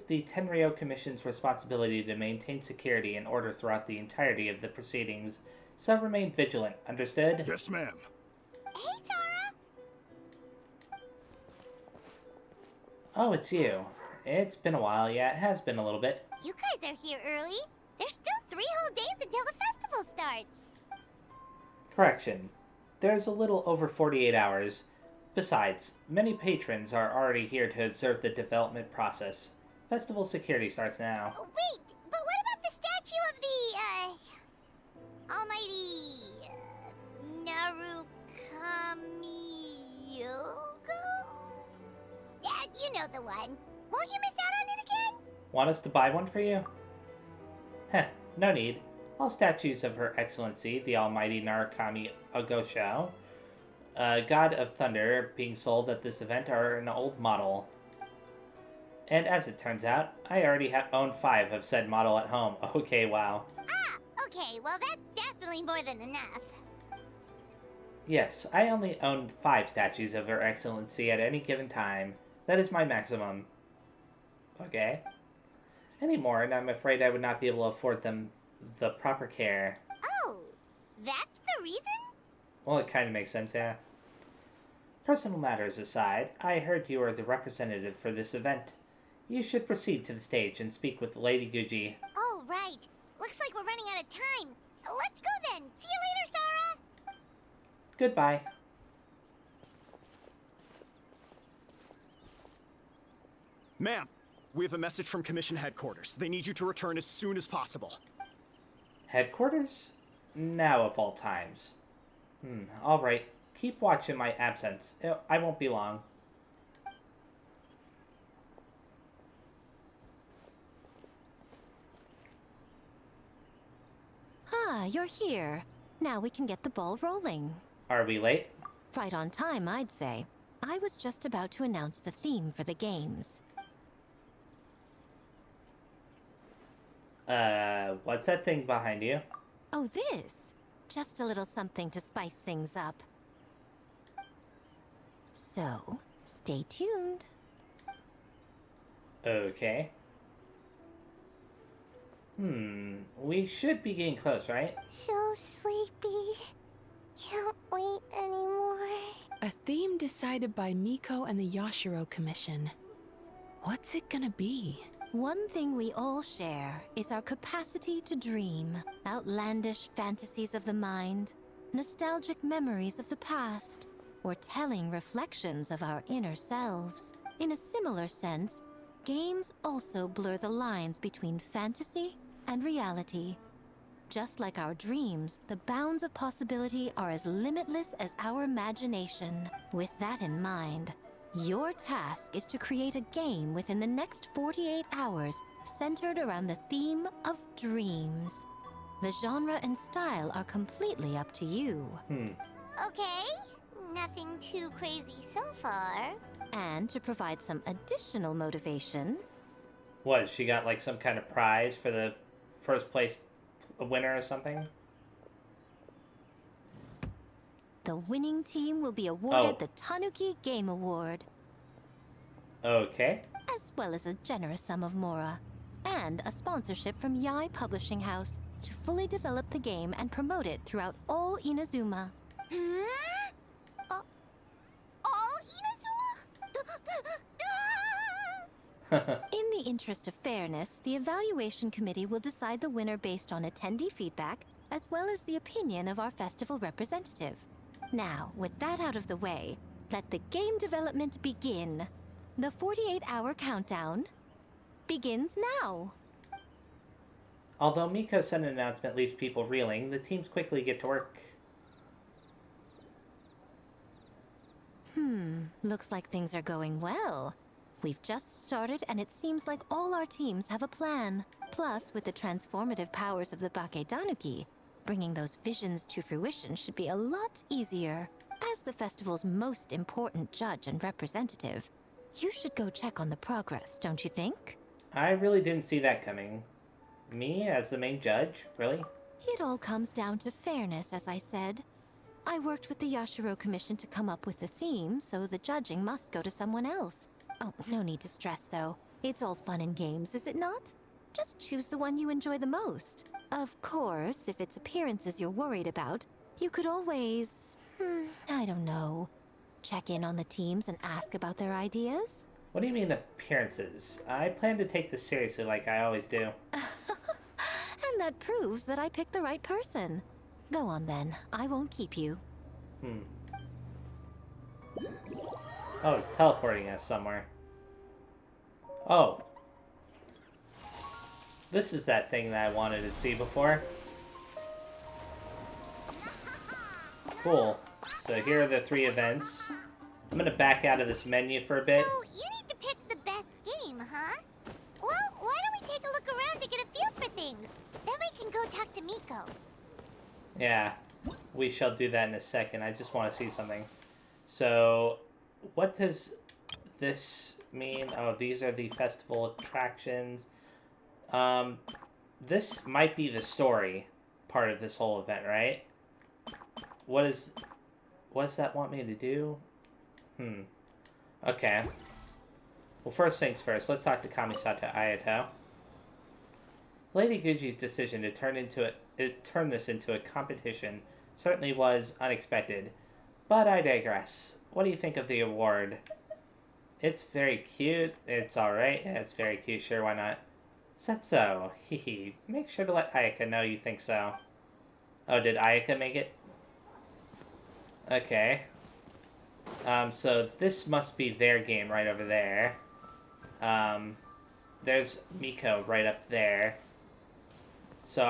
the Tenryo Commission's responsibility to maintain security and order throughout the entirety of the proceedings, so remain vigilant, understood? Yes, ma'am. Hey, Sora! Oh, it's you. It's been a while, yeah, it has been a little bit. You guys are here early. There's still 3 whole days until the festival starts. Correction. There's a little over 48 hours. Besides, many patrons are already here to observe the development process. Festival security starts now. Oh, wait, but what about the statue of the, almighty, Narukami-yogo? Yeah, you know the one. Won't you miss out on it again? Want us to buy one for you? Heh, no need. All statues of Her Excellency, the Almighty Narukami Ogosho, God of Thunder, being sold at this event are an old model. And as it turns out, I already own 5 of said model at home. Okay, wow. Ah, okay, well that's definitely more than enough. Yes, I only own 5 statues of Her Excellency at any given time. That is my maximum. Okay. Any more, and I'm afraid I would not be able to afford them the proper care. Oh, that's the reason? Well, it kind of makes sense, yeah. Personal matters aside, I heard you are the representative for this event. You should proceed to the stage and speak with Lady Guji. Oh, right. Looks like we're running out of time. Let's go then. See you later, Sora. Goodbye. Ma'am, we have a message from Commission Headquarters. They need you to return as soon as possible. Headquarters? Now of all times. Alright. Keep watch in my absence. I won't be long. Ah, you're here. Now we can get the ball rolling. Are we late? Right on time, I'd say. I was just about to announce the theme for the games. What's that thing behind you? Oh, this? Just a little something to spice things up. So, stay tuned. Okay. We should be getting close, right? So sleepy. Can't wait anymore. A theme decided by Miko and the Yashiro Commission. What's it gonna be? One thing we all share is our capacity to dream. Outlandish fantasies of the mind, nostalgic memories of the past, or telling reflections of our inner selves. In a similar sense, games also blur the lines between fantasy and reality. Just like our dreams, the bounds of possibility are as limitless as our imagination. With that in mind, your task is to create a game within the next 48 hours centered around the theme of dreams. The genre and style are completely up to you. Okay, nothing too crazy so far. And to provide some additional motivation... What, she got like some kind of prize for the first place winner or something? The winning team will be awarded the Tanuki Game Award. Okay. As well as a generous sum of mora. And a sponsorship from Yai Publishing House to fully develop the game and promote it throughout all Inazuma. All Inazuma? In the interest of fairness, the evaluation committee will decide the winner based on attendee feedback, as well as the opinion of our festival representative. Now, with that out of the way, let the game development begin. The 48-hour countdown begins now. Although Miko's sudden announcement leaves people reeling, the teams quickly get to work. Looks like things are going well. We've just started, and it seems like all our teams have a plan. Plus, with the transformative powers of the Bakedanuki, bringing those visions to fruition should be a lot easier. As the festival's most important judge and representative, you should go check on the progress, don't you think? I really didn't see that coming. Me as the main judge? Really? It all comes down to fairness, as I said. I worked with the Yashiro Commission to come up with the theme, so the judging must go to someone else. Oh, no need to stress, though. It's all fun and games, is it not? Just choose the one you enjoy the most. Of course, if it's appearances you're worried about, you could always... I don't know. Check in on the teams and ask about their ideas? What do you mean appearances? I plan to take this seriously like I always do. And that proves that I picked the right person. Go on then. I won't keep you. Oh, it's teleporting us somewhere. Oh. This is that thing that I wanted to see before. Cool. So here are the 3 events. I'm gonna back out of this menu for a bit. So, you need to pick the best game, huh? Well, why don't we take a look around to get a feel for things? Then we can go talk to Miko. Yeah, we shall do that in a second. I just want to see something. So, what does this mean? Oh, these are the festival attractions. This might be the story part of this whole event, right? What does that want me to do? Okay. Well, first things first, let's talk to Kamisato Ayato. Lady Guji's decision to turn this into a competition certainly was unexpected, but I digress. What do you think of the award? It's very cute. It's alright. Yeah, it's very cute. Sure, why not? Setso. Hehe. Make sure to let Ayaka know you think so. Oh, did Ayaka make it? Okay. So this must be their game right over there. There's Miko right up there. So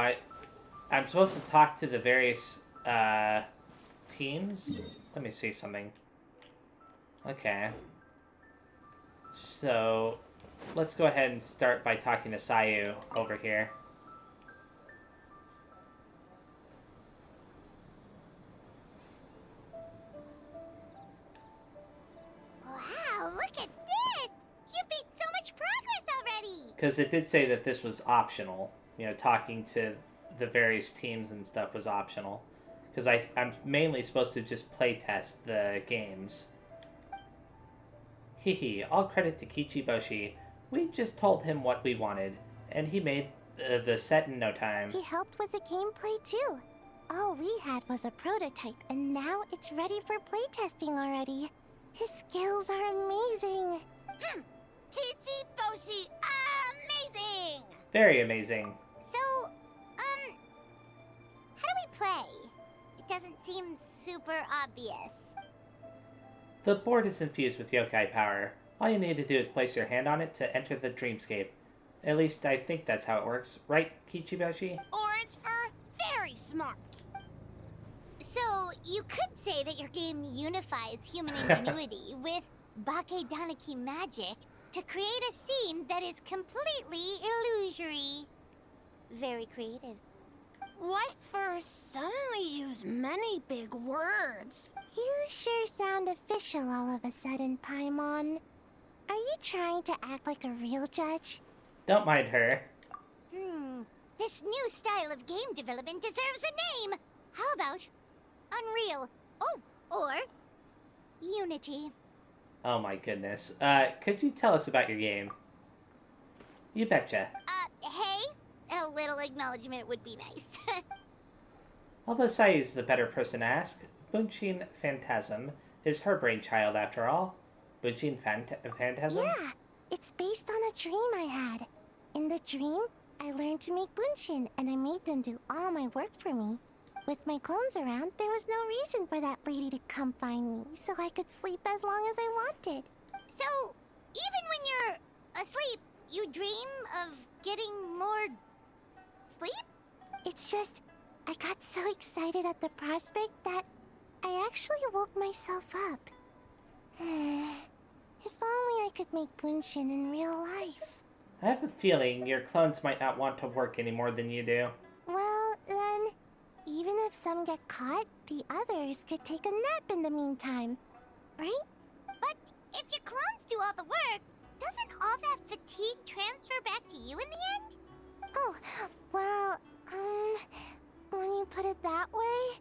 I'm supposed to talk to the various teams? Let me see something. Okay. So let's go ahead and start by talking to Sayu over here. Wow, look at this! You've made so much progress already! Because it did say that this was optional. You know, talking to the various teams and stuff was optional. Because I'm mainly supposed to just playtest the games. Hehe, all credit to Kichiboshi. We just told him what we wanted, and he made the set in no time. He helped with the gameplay too. All we had was a prototype, and now it's ready for playtesting already. His skills are amazing. Kichiboshi, amazing! Very amazing. So, how do we play? It doesn't seem super obvious. The board is infused with yokai power. All you need to do is place your hand on it to enter the dreamscape. At least I think that's how it works. Right, Kichiboshi? Orange fur, very smart. So, you could say that your game unifies human ingenuity with Bakedanaki magic to create a scene that is completely illusory. Very creative. White fur suddenly use many big words. You sure sound official all of a sudden, Paimon. Are you trying to act like a real judge? Don't mind her. This new style of game development deserves a name. How about Unreal? Oh, or Unity. Oh my goodness. Could you tell us about your game? You betcha. Hey? A little acknowledgement would be nice. Although Sayu's the better person to ask, Bunshin Phantasm is her brainchild after all. Bunshin Phantasm? Yeah, it's based on a dream I had. In the dream, I learned to make Bunshin, and I made them do all my work for me. With my clones around, there was no reason for that lady to come find me, so I could sleep as long as I wanted. So, even when you're asleep, you dream of getting more sleep? It's just, I got so excited at the prospect that I actually woke myself up. If only I could make Bunshin in real life. I have a feeling your clones might not want to work any more than you do. Well, then, even if some get caught, the others could take a nap in the meantime, right? But if your clones do all the work, doesn't all that fatigue transfer back to you in the end? Oh, well, when you put it that way,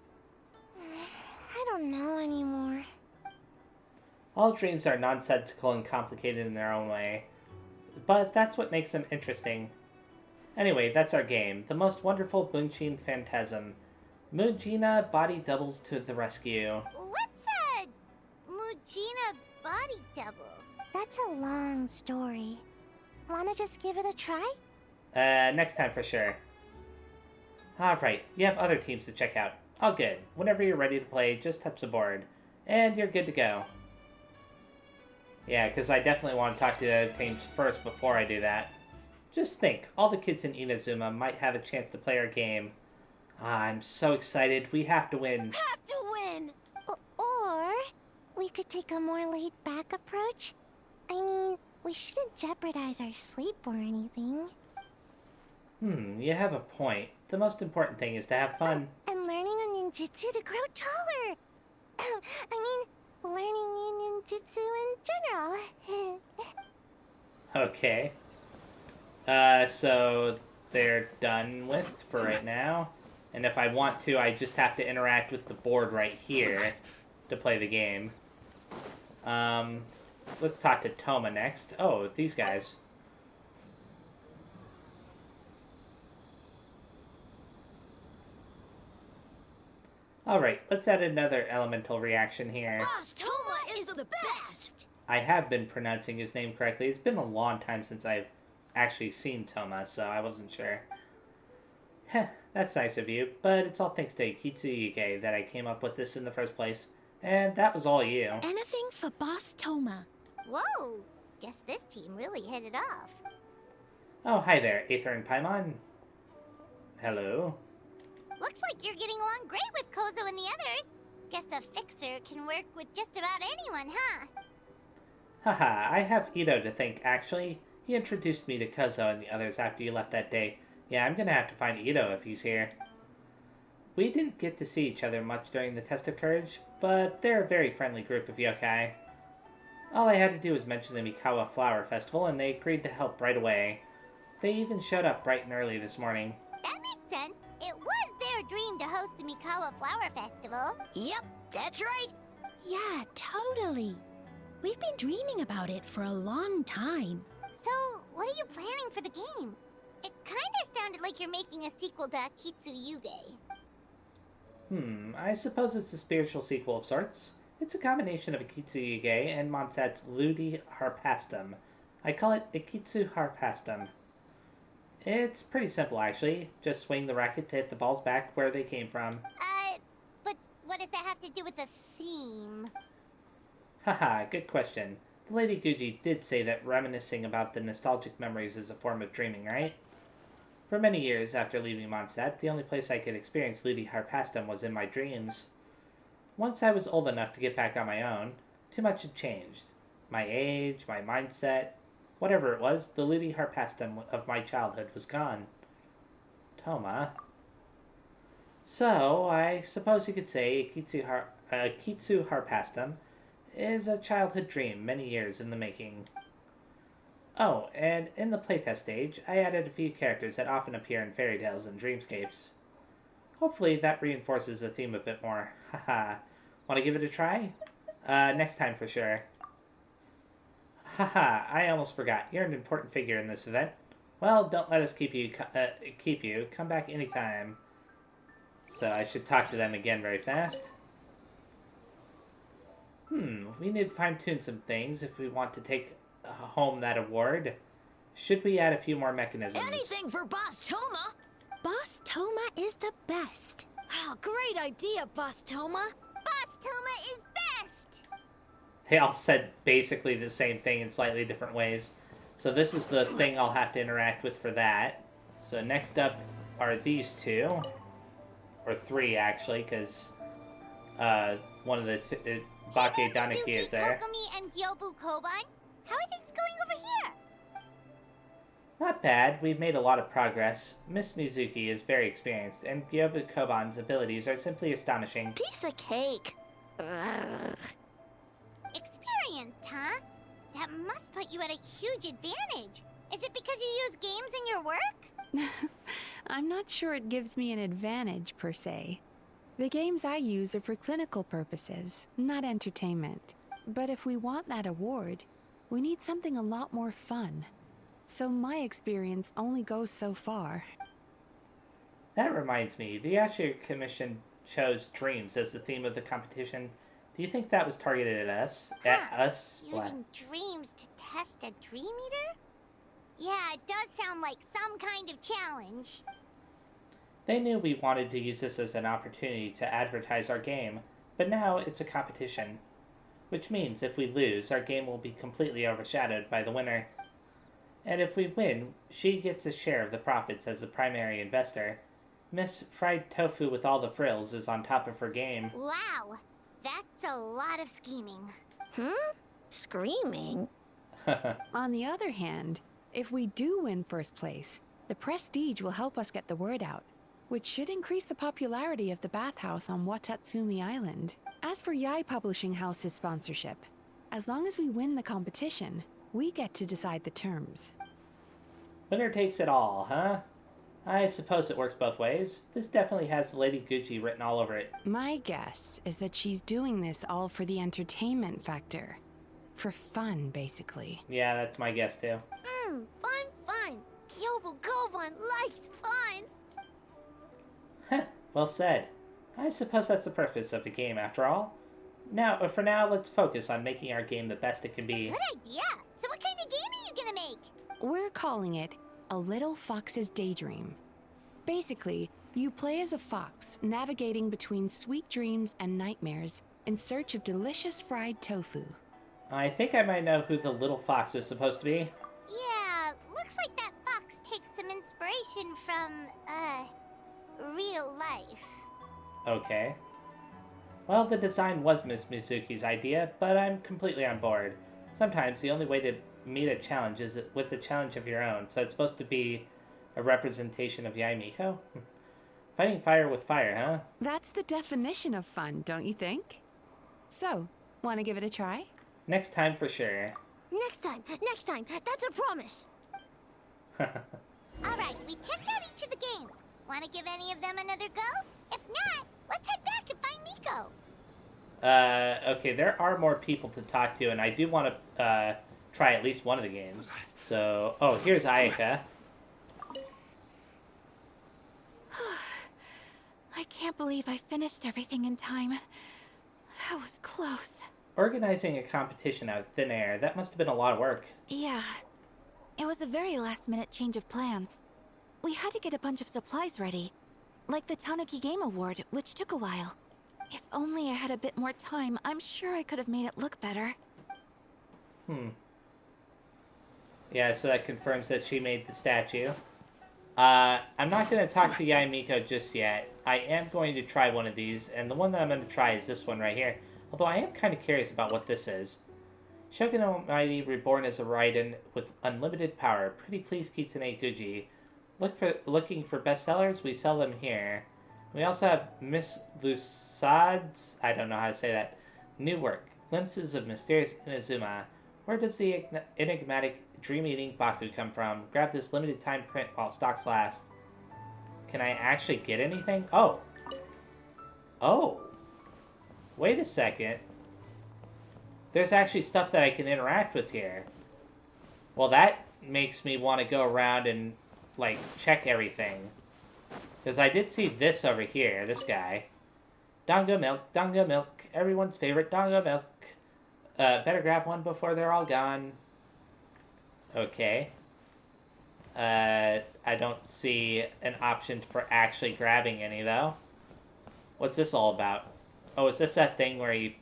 I don't know anymore. All dreams are nonsensical and complicated in their own way, but that's what makes them interesting. Anyway, that's our game. The most wonderful Moonshine Phantasm. Moongina body doubles to the rescue. What's a Mujina body double? That's a long story. Wanna just give it a try? Next time for sure. Alright, you have other teams to check out. All good. Whenever you're ready to play, just touch the board. And you're good to go. Yeah, because I definitely want to talk to the teams first before I do that. Just think, all the kids in Inazuma might have a chance to play our game. I'm so excited. We have to win. Have to win! Or we could take a more laid-back approach. I mean, we shouldn't jeopardize our sleep or anything. You have a point. The most important thing is to have fun. And learning a ninjutsu to grow taller. I mean, learning new ninjutsu in general. Okay. So they're done with for right now. And if I want to, I just have to interact with the board right here to play the game. Let's talk to Toma next. Oh, these guys. Alright, let's add another elemental reaction here. Boss Toma is the best! I have been pronouncing his name correctly. It's been a long time since I've actually seen Toma, so I wasn't sure. Heh, that's nice of you, but it's all thanks to Kitsuyuge that I came up with this in the first place. And that was all you. Anything for Boss Toma. Whoa! Guess this team really hit it off. Oh, hi there, Aether and Paimon. Hello. Looks like you're getting along great with Kozo and the others. Guess a fixer can work with just about anyone, huh? Haha, I have Ito to thank, actually. He introduced me to Kozo and the others after you left that day. Yeah, I'm gonna have to find Ito if he's here. We didn't get to see each other much during the Test of Courage, but they're a very friendly group of yokai. All I had to do was mention the Mikawa Flower Festival, and they agreed to help right away. They even showed up bright and early this morning. That makes sense. It was their dream to host the Mikawa Flower Festival. Yep, that's right. Yeah, totally. We've been dreaming about it for a long time. So, what are you planning for the game? It kinda sounded like you're making a sequel to Kitsuyuge. I suppose it's a spiritual sequel of sorts. It's a combination of Akitsuuge and Monsat's Ludi Harpastum. I call it Akitsu Harpastum. It's pretty simple, actually. Just swing the racket to hit the balls back where they came from. But what does that have to do with the theme? Haha, good question. The Lady Guji did say that reminiscing about the nostalgic memories is a form of dreaming, right? For many years after leaving Mondstadt, the only place I could experience Ludi Harpastum was in my dreams. Once I was old enough to get back on my own, too much had changed. My age, my mindset, whatever it was, the Ludi Harpastum of my childhood was gone. Toma. So, I suppose you could say Kitsu Harpastum is a childhood dream many years in the making. Oh, and in the playtest stage, I added a few characters that often appear in fairy tales and dreamscapes. Hopefully that reinforces the theme a bit more. Haha. Want to give it a try? Next time for sure. Haha, I almost forgot. You're an important figure in this event. Well, don't let us keep you. Come back anytime. So I should talk to them again very fast. We need to fine-tune some things if we want to take home that award. Should we add a few more mechanisms? Anything for Boss Toma! Boss Toma is the best. Oh, great idea, Boss Toma. Boss Toma is best! They all said basically the same thing in slightly different ways. So this is the thing I'll have to interact with for that. So next up are these two. Or three, actually, because one of the Bake Daniki is there. Kokomi and Gyobu Koban? How are things going over here? Not bad. We've made a lot of progress. Miss Mizuki is very experienced, and Gyobu Koban's abilities are simply astonishing. Piece of cake. Experienced, huh? That must put you at a huge advantage. Is it because you use games in your work? I'm not sure it gives me an advantage, per se. The games I use are for clinical purposes, not entertainment. But if we want that award, we need something a lot more fun. So my experience only goes so far. That reminds me, the Asher Commission chose dreams as the theme of the competition. Do you think that was targeted at us? Using dreams to test a dream eater? Yeah, it does sound like some kind of challenge. They knew we wanted to use this as an opportunity to advertise our game, but now it's a competition. Which means if we lose, our game will be completely overshadowed by the winner. And if we win, she gets a share of the profits as the primary investor. Miss Fried Tofu with all the frills is on top of her game. Wow, that's a lot of scheming. Screaming? On the other hand, if we do win first place, the prestige will help us get the word out, which should increase the popularity of the bathhouse on Watatsumi Island. As for Yae Publishing House's sponsorship, as long as we win the competition, we get to decide the terms. Winner takes it all, huh? I suppose it works both ways. This definitely has Lady Gucci written all over it. My guess is that she's doing this all for the entertainment factor. For fun, basically. Yeah, that's my guess too. Fun. Kyobo Koban likes fun. Heh, well said. I suppose that's the purpose of a game after all. Now, for now, let's focus on making our game the best it can be. Good idea. So what kind of game are you gonna make? We're calling it A Little Fox's Daydream. Basically, you play as a fox, navigating between sweet dreams and nightmares in search of delicious fried tofu. I think I might know who the little fox is supposed to be. Yeah, looks like that fox takes some inspiration from, real life. Okay. Well, the design was Miss Mizuki's idea, but I'm completely on board. Sometimes the only way to meet a challenge is with a challenge of your own, so it's supposed to be a representation of Yae Miko? Fighting fire with fire, huh? That's the definition of fun, don't you think? So, wanna give it a try? Next time for sure. Next time, that's a promise. Alright, we checked out each of the games. Wanna give any of them another go? If not, let's head back and find Miko. Okay, there are more people to talk to, and I do want to, try at least one of the games. So, oh, here's Ayaka. I can't believe I finished everything in time. That was close. Organizing a competition out of thin air, that must have been a lot of work. Yeah. It was a very last-minute change of plans. We had to get a bunch of supplies ready, like the Tanuki Game Award, which took a while. If only I had a bit more time, I'm sure I could have made it look better. Yeah, so that confirms that she made the statue. I'm not going to talk to Yae Miko just yet. I am going to try one of these, and the one that I'm going to try is this one right here. Although I am kind of curious about what this is. Shogun Almighty, reborn as a Raiden with unlimited power. Pretty please, Kitsune Guji. Looking for bestsellers? We sell them here. We also have Miss Lusad's, I don't know how to say that, new work. Glimpses of Mysterious Inazuma. Where does the enigmatic dream-eating Baku come from? Grab this limited time print while stocks last. Can I actually get anything? Oh. Oh. Wait a second. There's actually stuff that I can interact with here. Well, that makes me want to go around and, like, check everything. Because I did see this over here, this guy. Dongo milk, everyone's favorite dongo milk. Better grab one before they're all gone. Okay. I don't see an option for actually grabbing any, though. What's this all about? Oh, is this that thing where you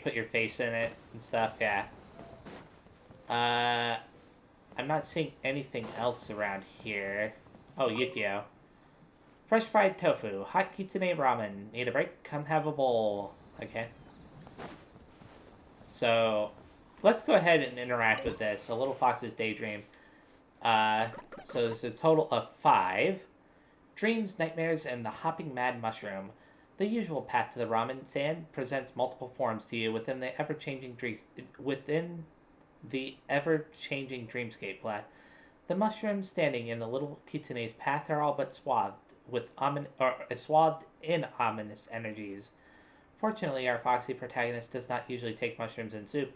put your face in it and stuff? Yeah. I'm not seeing anything else around here. Oh, Yukio. Fresh fried tofu, hot kitsune ramen. Need a break? Come have a bowl. Okay. So, let's go ahead and interact with this. A Little Fox's Daydream. So there's a total of 5. Dreams, nightmares, and the hopping mad mushroom. The usual path to the ramen stand presents multiple forms to you within the ever-changing dreamscape. The mushrooms standing in the little kitsune's path are all but swathed in ominous energies. Fortunately, our foxy protagonist does not usually take mushrooms in soup.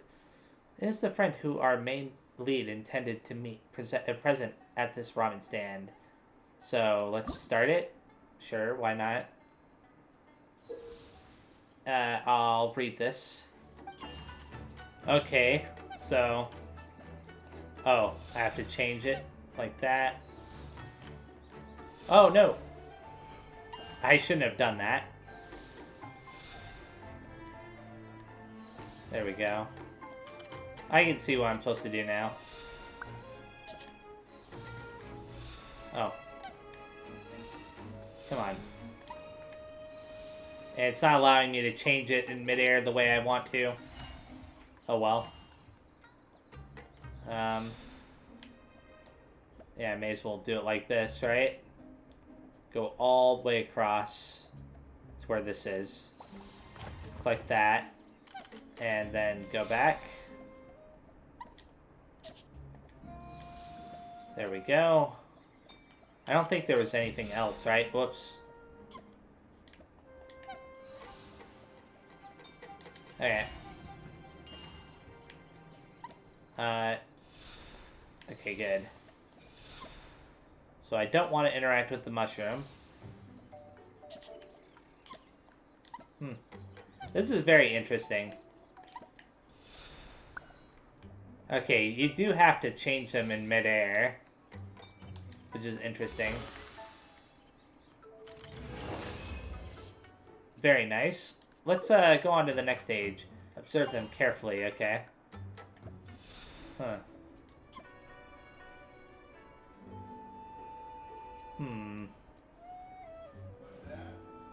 It is the friend who our main lead intended to meet present at this ramen stand. So, let's start it. Sure, why not? I'll read this. Okay, so... Oh, I have to change it like that. Oh, no! I shouldn't have done that. There we go. I can see what I'm supposed to do now. Oh. Come on. And it's not allowing me to change it in midair the way I want to. Oh well. Yeah, I may as well do it like this, right? Go all the way across to where this is. Click that. And then go back. There we go. I don't think there was anything else, right? Whoops. Okay. Okay, good. So I don't want to interact with the mushroom. This is very interesting. Okay, you do have to change them in midair, which is interesting. Very nice. Let's go on to the next stage. Observe them carefully, okay. Huh.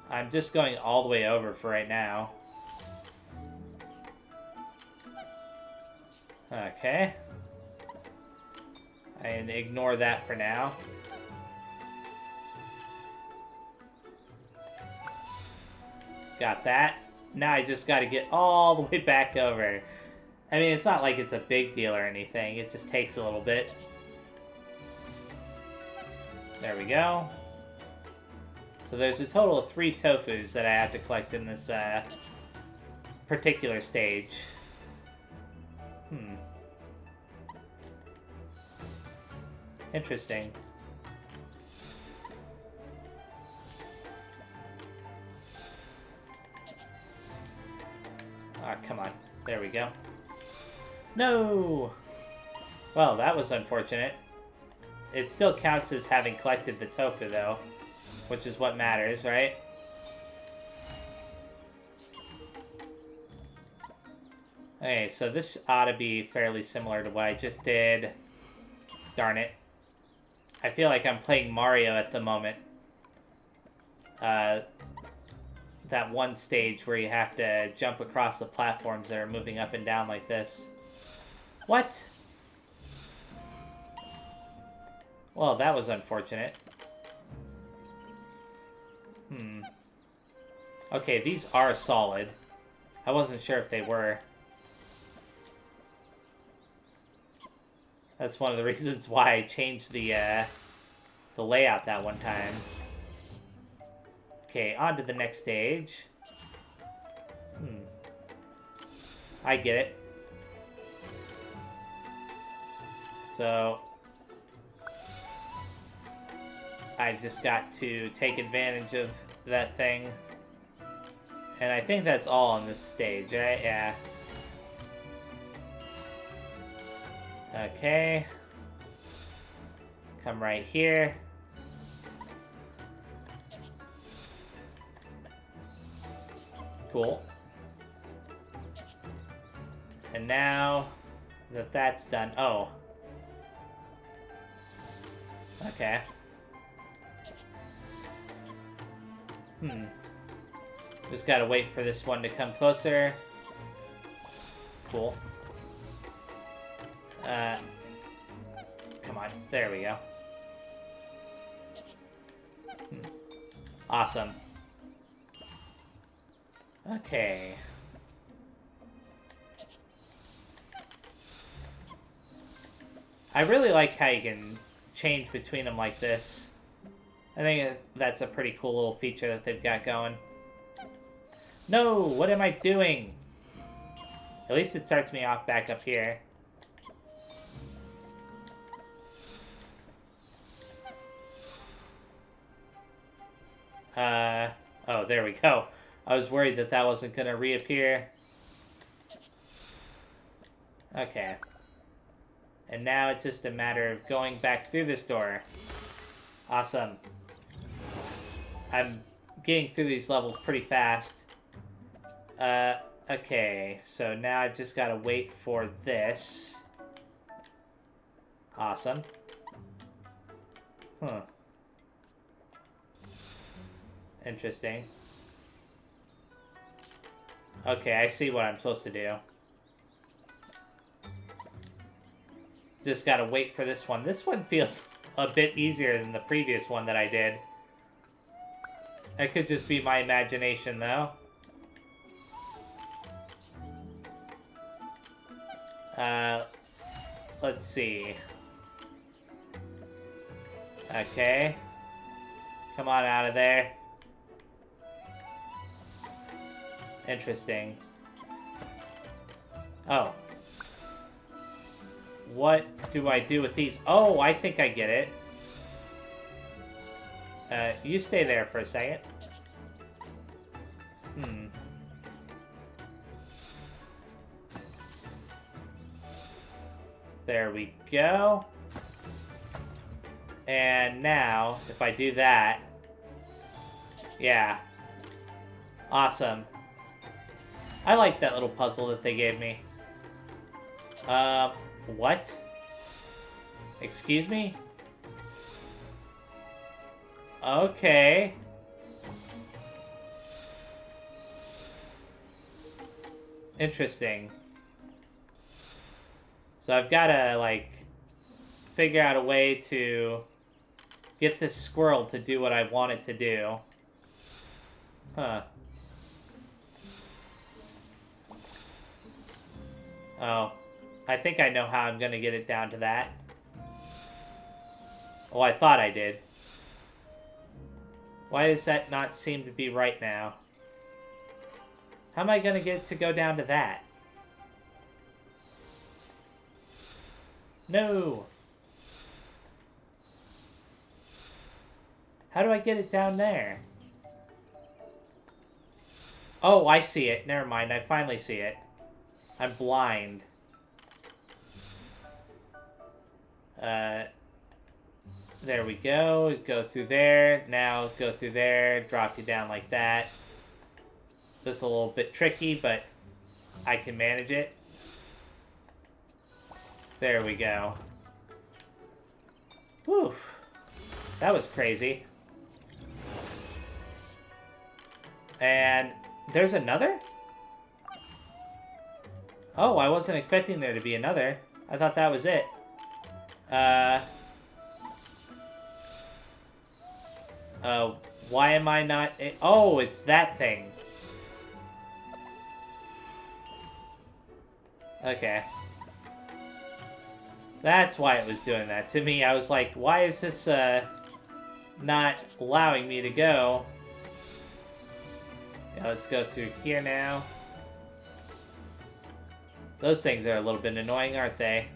I'm just going all the way over for right now. Okay. And ignore that for now. Got that. Now I just gotta get all the way back over. I mean, it's not like it's a big deal or anything. It just takes a little bit. There we go. So there's a total of 3 tofus that I have to collect in this particular stage. Interesting. Ah, come on. There we go. No! Well, that was unfortunate. It still counts as having collected the tofu, though. Which is what matters, right? Okay, so this ought to be fairly similar to what I just did. Darn it. I feel like I'm playing Mario at the moment. That one stage where you have to jump across the platforms that are moving up and down like this. What? Well, that was unfortunate. Okay, these are solid. I wasn't sure if they were. That's one of the reasons why I changed the layout that one time. Okay, on to the next stage. I get it. So I've just got to take advantage of that thing. And I think that's all on this stage, right? Yeah. Okay. Come right here. Cool. And now that that's done... Oh. Okay. Just gotta wait for this one to come closer. Cool. Come on. There we go. Awesome. Okay. I really like how you can change between them like this. I think that's a pretty cool little feature that they've got going. No! What am I doing? At least it starts me off back up here. Oh, there we go. I was worried that that wasn't going to reappear. Okay. And now it's just a matter of going back through this door. Awesome. I'm getting through these levels pretty fast. Okay. So now I've just got to wait for this. Awesome. Huh. Interesting. Okay, I see what I'm supposed to do. Just gotta wait for this one. This one feels a bit easier than the previous one that I did. That could just be my imagination, though. Let's see. Okay. Come on out of there. Interesting. Oh. What do I do with these? Oh, I think I get it. You stay there for a second. There we go. And now, if I do that... Yeah. Awesome. I like that little puzzle that they gave me. What? Excuse me? Okay. Interesting. So I've got to, like, figure out a way to get this squirrel to do what I want it to do. Huh. Oh. I think I know how I'm going to get it down to that. Oh, I thought I did. Why does that not seem to be right now? How am I going to get it to go down to that? No! How do I get it down there? Oh, I see it. Never mind. I finally see it. I'm blind. There we go. Go through there. Now go through there. Drop you down like that. This is a little bit tricky, but I can manage it. There we go. Whew. That was crazy. And there's another? Oh, I wasn't expecting there to be another. I thought that was it. Why am I not... Oh, it's that thing. Okay. That's why it was doing that to me. I was like, why is this, not allowing me to go? Yeah, let's go through here now. Those things are a little bit annoying, aren't they?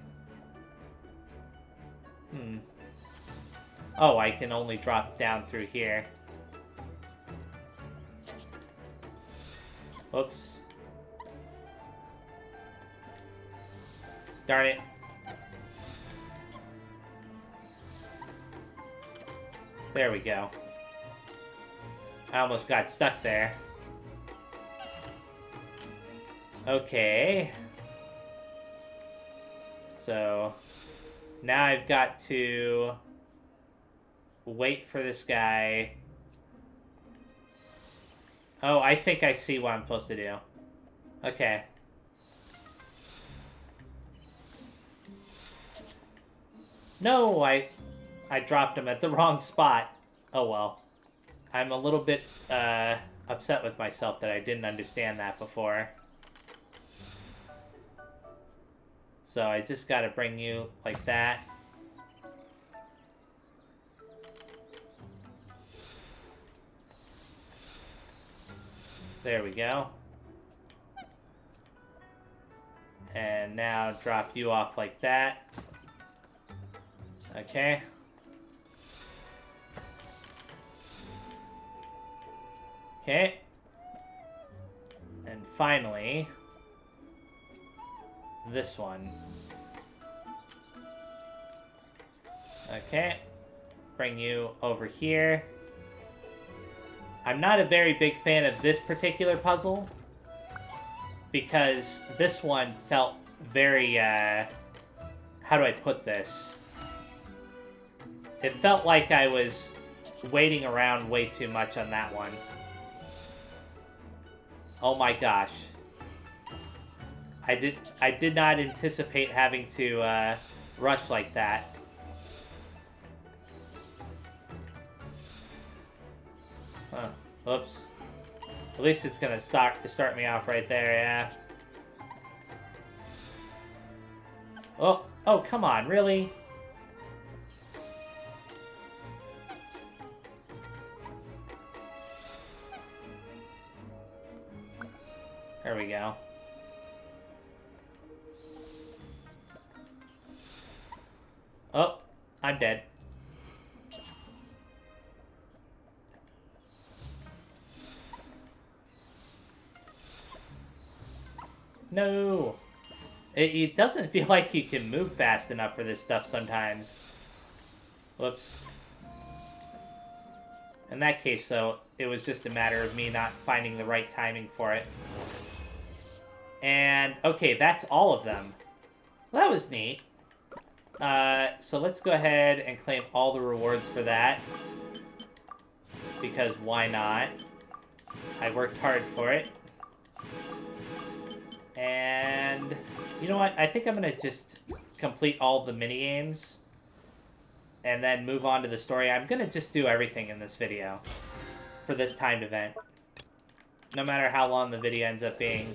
Oh, I can only drop down through here. Whoops. Darn it. There we go. I almost got stuck there. Okay. So, now I've got to wait for this guy. Oh, I think I see what I'm supposed to do. Okay. No, I dropped him at the wrong spot. Oh well. I'm a little bit upset with myself that I didn't understand that before. So I just gotta bring you like that. There we go. And now drop you off like that. Okay. Okay. And finally, this one. Okay. Bring you over here. I'm not a very big fan of this particular puzzle because this one felt very, how do I put this? It felt like I was waiting around way too much on that one. Oh my gosh. I did not anticipate having to rush like that. Huh. Oops. At least it's gonna start me off right there, yeah. Oh, come on, really? There we go. Oh, I'm dead. No! It doesn't feel like you can move fast enough for this stuff sometimes. Whoops. In that case, though, it was just a matter of me not finding the right timing for it. And, okay, that's all of them. Well, that was neat. So let's go ahead and claim all the rewards for that. Because why not? I worked hard for it. And, you know what? I think I'm going to just complete all the minigames. And then move on to the story. I'm going to just do everything in this video. For this timed event. No matter how long the video ends up being.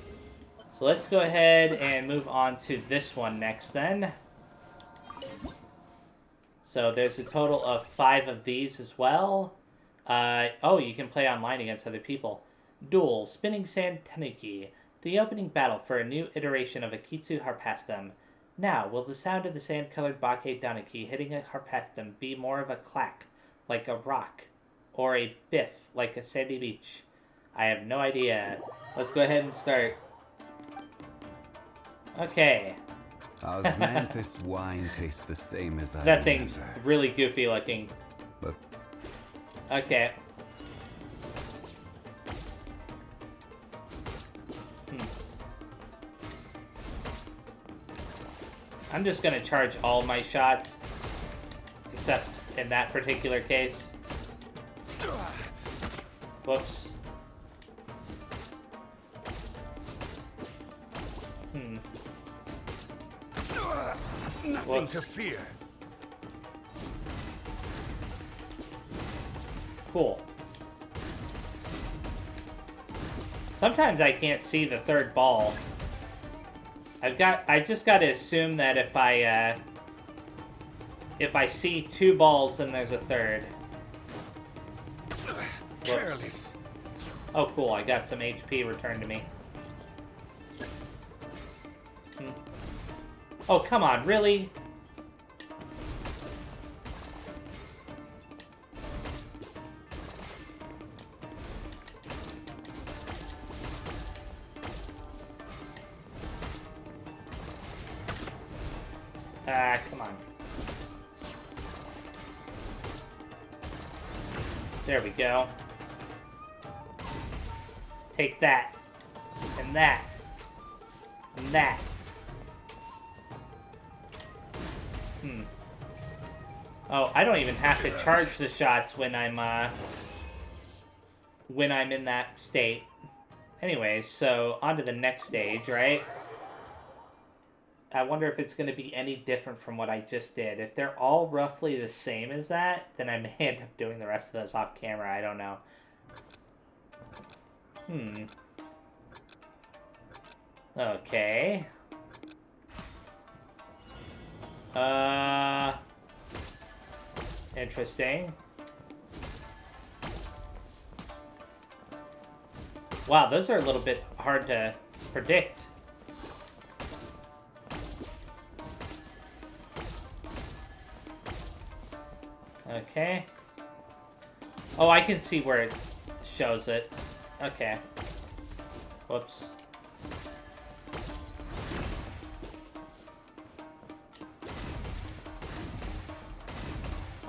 So let's go ahead and move on to this one next then. So there's a total of 5 of these as well. Oh, you can play online against other people. Duel, Spinning Sand Tanuki. The opening battle for a new iteration of Akitsu Harpastum. Now, will the sound of the sand-colored Bake Tanuki hitting a Harpastum be more of a clack, like a rock, or a biff, like a sandy beach? I have no idea. Let's go ahead and start. Okay. Osmanthus wine tastes the same as I That thing's really goofy looking. But okay. I'm just gonna charge all my shots, except in that particular case. Whoops. Nothing to fear. Cool. Sometimes I can't see the third ball. I just got to assume that if I see 2 balls, then there's a third. Careless. Oh, cool. I got some HP returned to me. Oh, come on. Really? Ah, come on. There we go. Take that. And that. And that. Oh, I don't even have to charge the shots when I'm in that state. Anyways, so on to the next stage, right? I wonder if it's going to be any different from what I just did. If they're all roughly the same as that, then I may end up doing the rest of this off camera. I don't know. Okay. Interesting. Wow, those are a little bit hard to predict. Okay. Oh, I can see where it shows it. Okay. Whoops.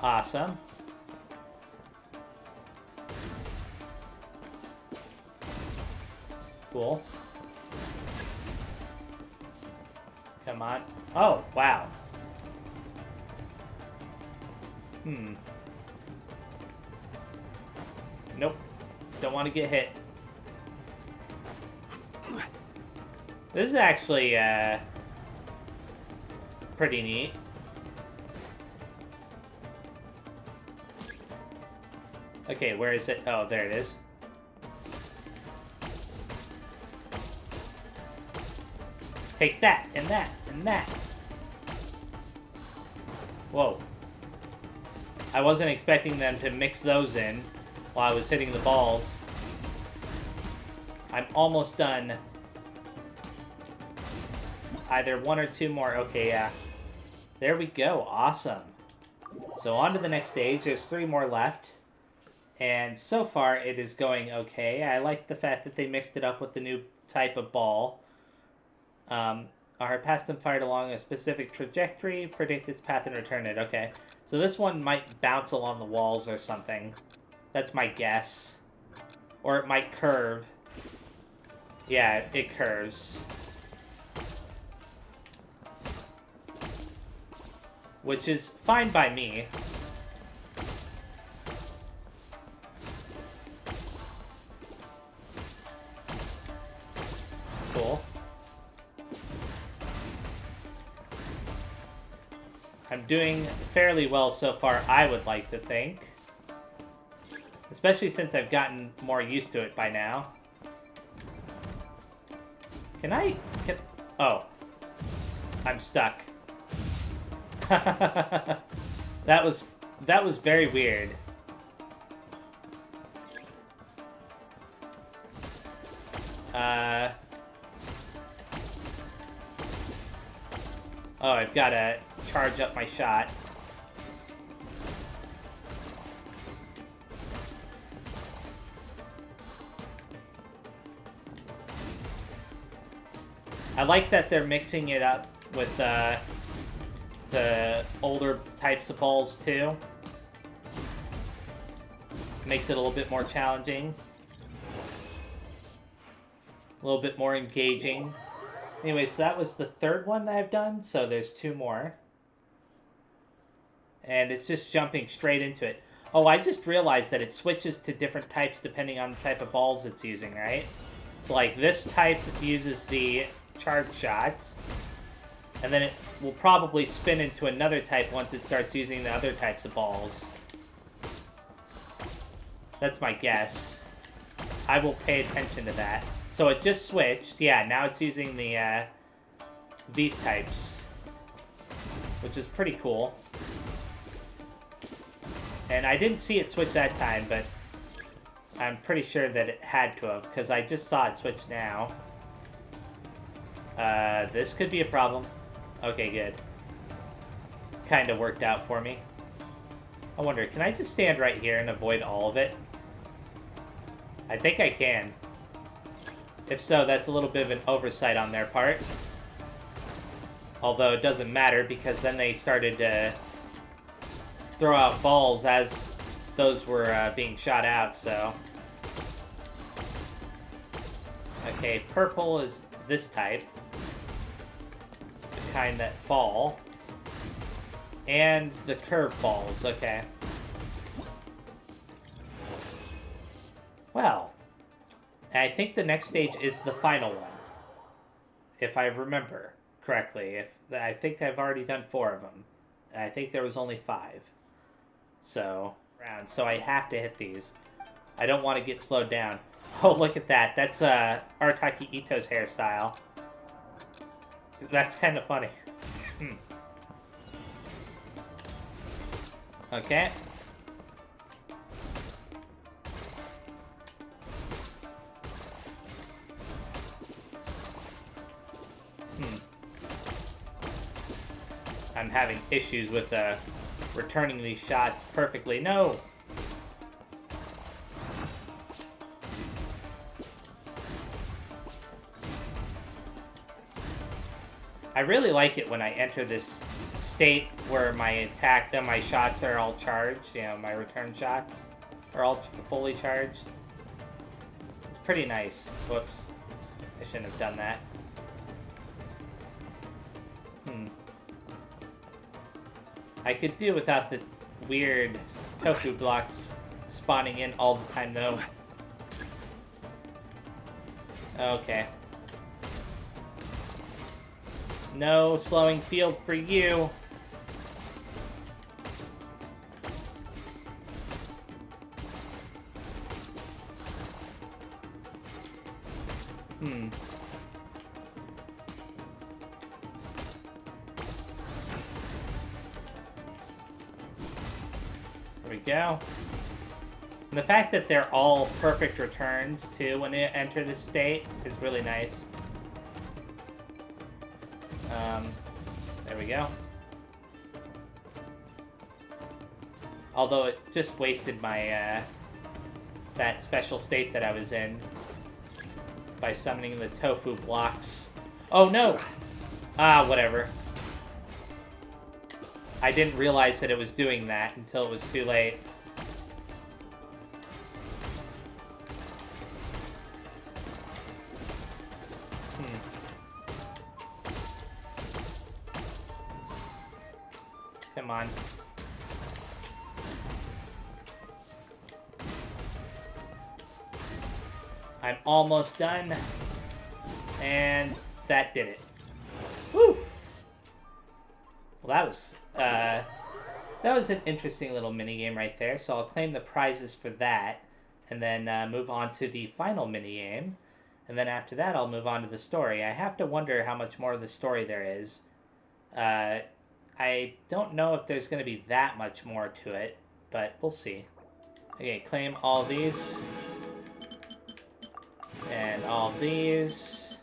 Awesome. Cool. Come on. Oh, wow. Nope. Don't want to get hit. This is actually, pretty neat. Okay, where is it? Oh, there it is. Take that, and that, and that. Whoa. I wasn't expecting them to mix those in while I was hitting the balls. I'm almost done. Either one or two more. Okay, yeah. There we go. Awesome. So on to the next stage. There's 3 more left. And so far, it is going okay. I like the fact that they mixed it up with the new type of ball. Are past them fired along a specific trajectory? Predict its path and return it. Okay. So this one might bounce along the walls or something. That's my guess. Or it might curve. Yeah, it curves. Which is fine by me. Cool. I'm doing fairly well so far, I would like to think. Especially since I've gotten more used to it by now. Oh. I'm stuck. That was very weird. Oh, I've got to charge up my shot. I like that they're mixing it up with the older types of balls too. Makes it a little bit more challenging. A little bit more engaging. Anyway, so that was the 3rd one that I've done, so there's 2 more. And it's just jumping straight into it. Oh, I just realized that it switches to different types depending on the type of balls it's using, right? So like this type uses the charge shots, and then it will probably spin into another type once it starts using the other types of balls. That's my guess. I will pay attention to that. So it just switched. Yeah, now it's using the these types, which is pretty cool. And I didn't see it switch that time, but I'm pretty sure that it had to have, because I just saw it switch now. This could be a problem. Okay, good. Kind of worked out for me. I wonder, can I just stand right here and avoid all of it? I think I can. If so, that's a little bit of an oversight on their part. Although it doesn't matter, because then they started to throw out balls as those were being shot out, so... Okay, purple is this type. The kind that fall. And the curved balls, okay. Well, I think the next stage is the final one. If I remember correctly. I think I've already done 4 of them. And I think there was only 5. So I have to hit these. I don't want to get slowed down. Oh, look at that. That's Artaki Ito's hairstyle. That's kind of funny. Okay. I'm having issues with returning these shots perfectly. No! I really like it when I enter this state where my my shots are all charged, you know, my return shots are all fully charged. It's pretty nice. Whoops. I shouldn't have done that. I could do without the weird tofu blocks spawning in all the time, though. Okay. No slowing field for you. There we go. And the fact that they're all perfect returns, too, when they enter this state is really nice. There we go. Although it just wasted my, that special state that I was in by summoning the tofu blocks. Oh, no! Ah, whatever. I didn't realize that it was doing that until it was too late. Come on. I'm almost done. And that did it. Woo! Well, that was an interesting little minigame right there. So I'll claim the prizes for that. And then move on to the final minigame. And then after that, I'll move on to the story. I have to wonder how much more of the story there is. I don't know if there's going to be that much more to it, but we'll see. Okay, claim all these. And all these.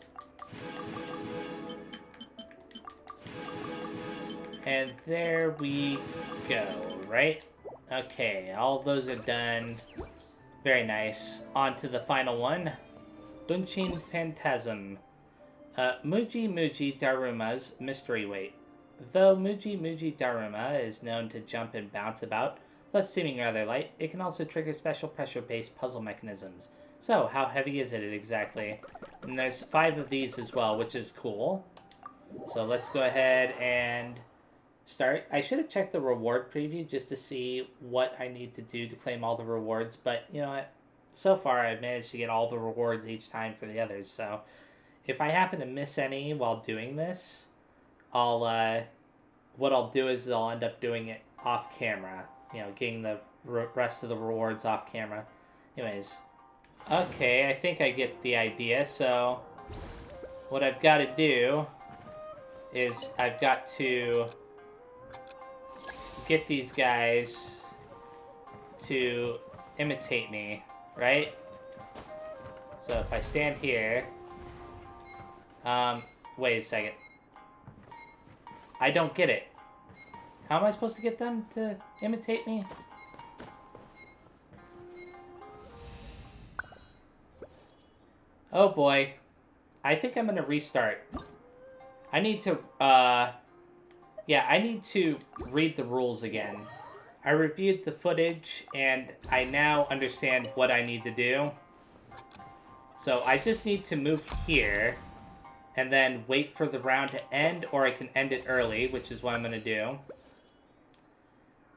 And there we go, right? Okay, all those are done. Very nice. On to the final one. Genshin Phantasm. Muji Muji Daruma's Mystery Weight. Though Muji Muji Daruma is known to jump and bounce about, thus seeming rather light, it can also trigger special pressure-based puzzle mechanisms. So, how heavy is it exactly? And there's 5 of these as well, which is cool. So let's go ahead and start. I should have checked the reward preview just to see what I need to do to claim all the rewards, but you know what? So far I've managed to get all the rewards each time for the others, so if I happen to miss any while doing this, what I'll do is I'll end up doing it off camera. You know, getting the rest of the rewards off camera. Anyways. Okay, I think I get the idea. So, what I've got to do is I've got to get these guys to imitate me, right? So if I stand here... wait a second. I don't get it. How am I supposed to get them to imitate me? Oh boy. I think I'm gonna restart. I need to, yeah, I need to read the rules again. I reviewed the footage, and I now understand what I need to do. So I just need to move here, and then wait for the round to end, or I can end it early, which is what I'm gonna do.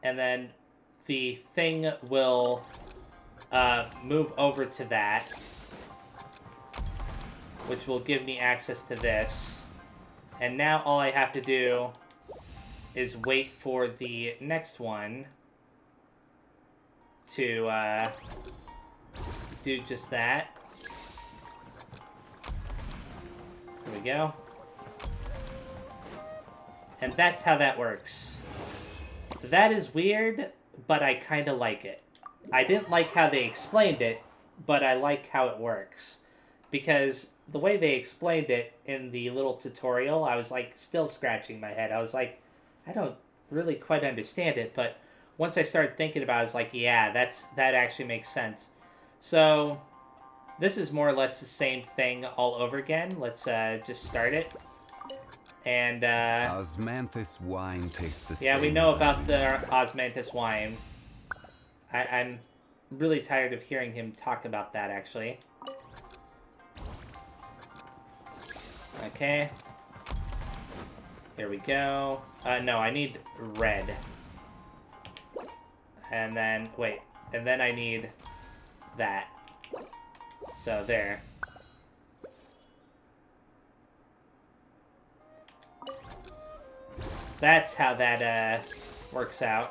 And then the thing will move over to that, which will give me access to this. And now all I have to do is wait for the next one to do just that. There we go. And that's how that works. That is weird, but I kind of like it. I didn't like how they explained it, but I like how it works. Because the way they explained it in the little tutorial, I was like still scratching my head. I was like, I don't really quite understand it, but once I started thinking about it, I was like, yeah, that actually makes sense. So this is more or less the same thing all over again. Let's just start it. And Osmanthus wine tastes the same. Yeah, we know about the Osmanthus wine. I'm really tired of hearing him talk about that, actually. Okay. Here we go. No, I need red. And then, wait. And then I need that. So, there. That's how that, works out.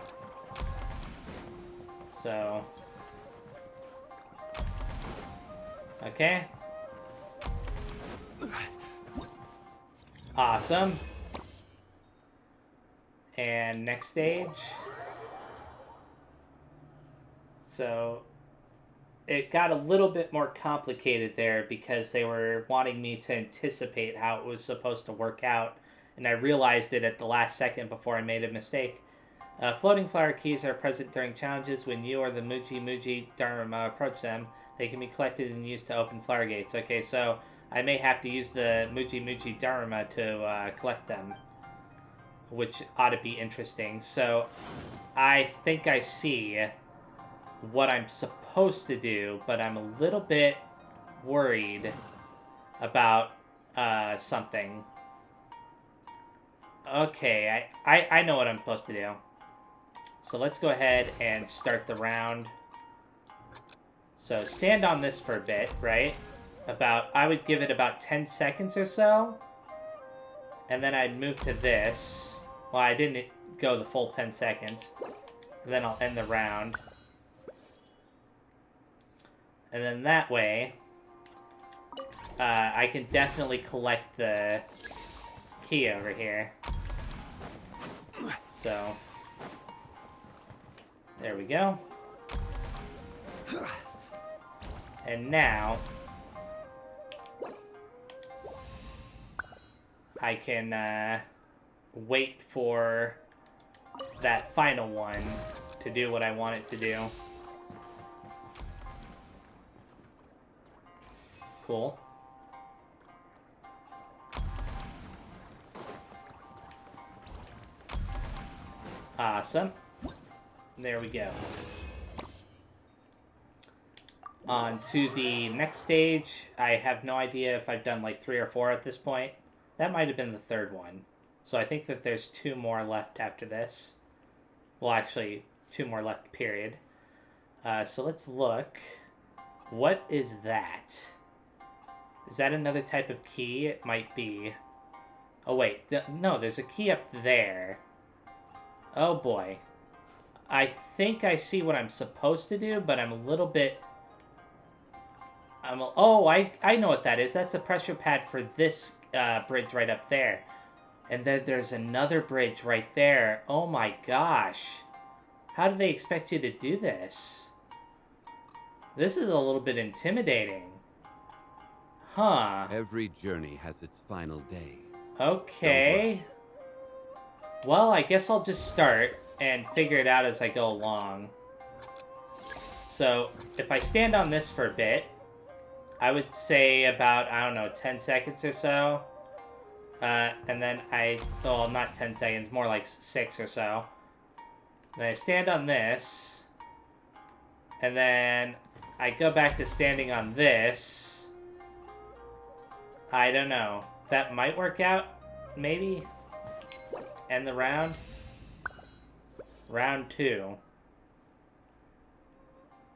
So... Okay. Awesome. And next stage. So it got a little bit more complicated there because they were wanting me to anticipate how it was supposed to work out, and I realized it at the last second before I made a mistake. Floating flower keys are present during challenges. When you or the Muji Dharma approach them, they can be collected and used to open flower gates. Okay, so I may have to use the Muji Dharma to collect them, which ought to be interesting. So I think I see what I'm supposed to do, but I'm a little bit worried about something. Okay, I know what I'm supposed to do. So let's go ahead and start the round. So stand on this for a bit, right? I would give it about 10 seconds or so. And then I'd move to this. Well, I didn't go the full 10 seconds. And then I'll end the round. And then that way, I can definitely collect the key over here. So, there we go. And now, I can wait for that final one to do what I want it to do. Cool. Awesome. There we go. On to the next stage. I have no idea if I've done like 3 or 4 at this point. That might have been the 3rd one. So I think that there's 2 more left after this. Well, actually, 2 more left, period. So let's look. What is that? Is that another type of key? It might be. Oh, wait. No, there's a key up there. Oh, boy. I think I see what I'm supposed to do, but I'm a little bit... Oh, I know what that is. That's a pressure pad for this bridge right up there. And then there's another bridge right there. Oh, my gosh. How do they expect you to do this? This is a little bit intimidating. Huh. Every journey has its final day. Okay. Well, I guess I'll just start and figure it out as I go along. So, if I stand on this for a bit, I would say about, I don't know, 10 seconds or so. And then well, not 10 seconds, more like 6 or so. Then I stand on this. And then I go back to standing on this. I don't know. That might work out, maybe? End the round. Round 2.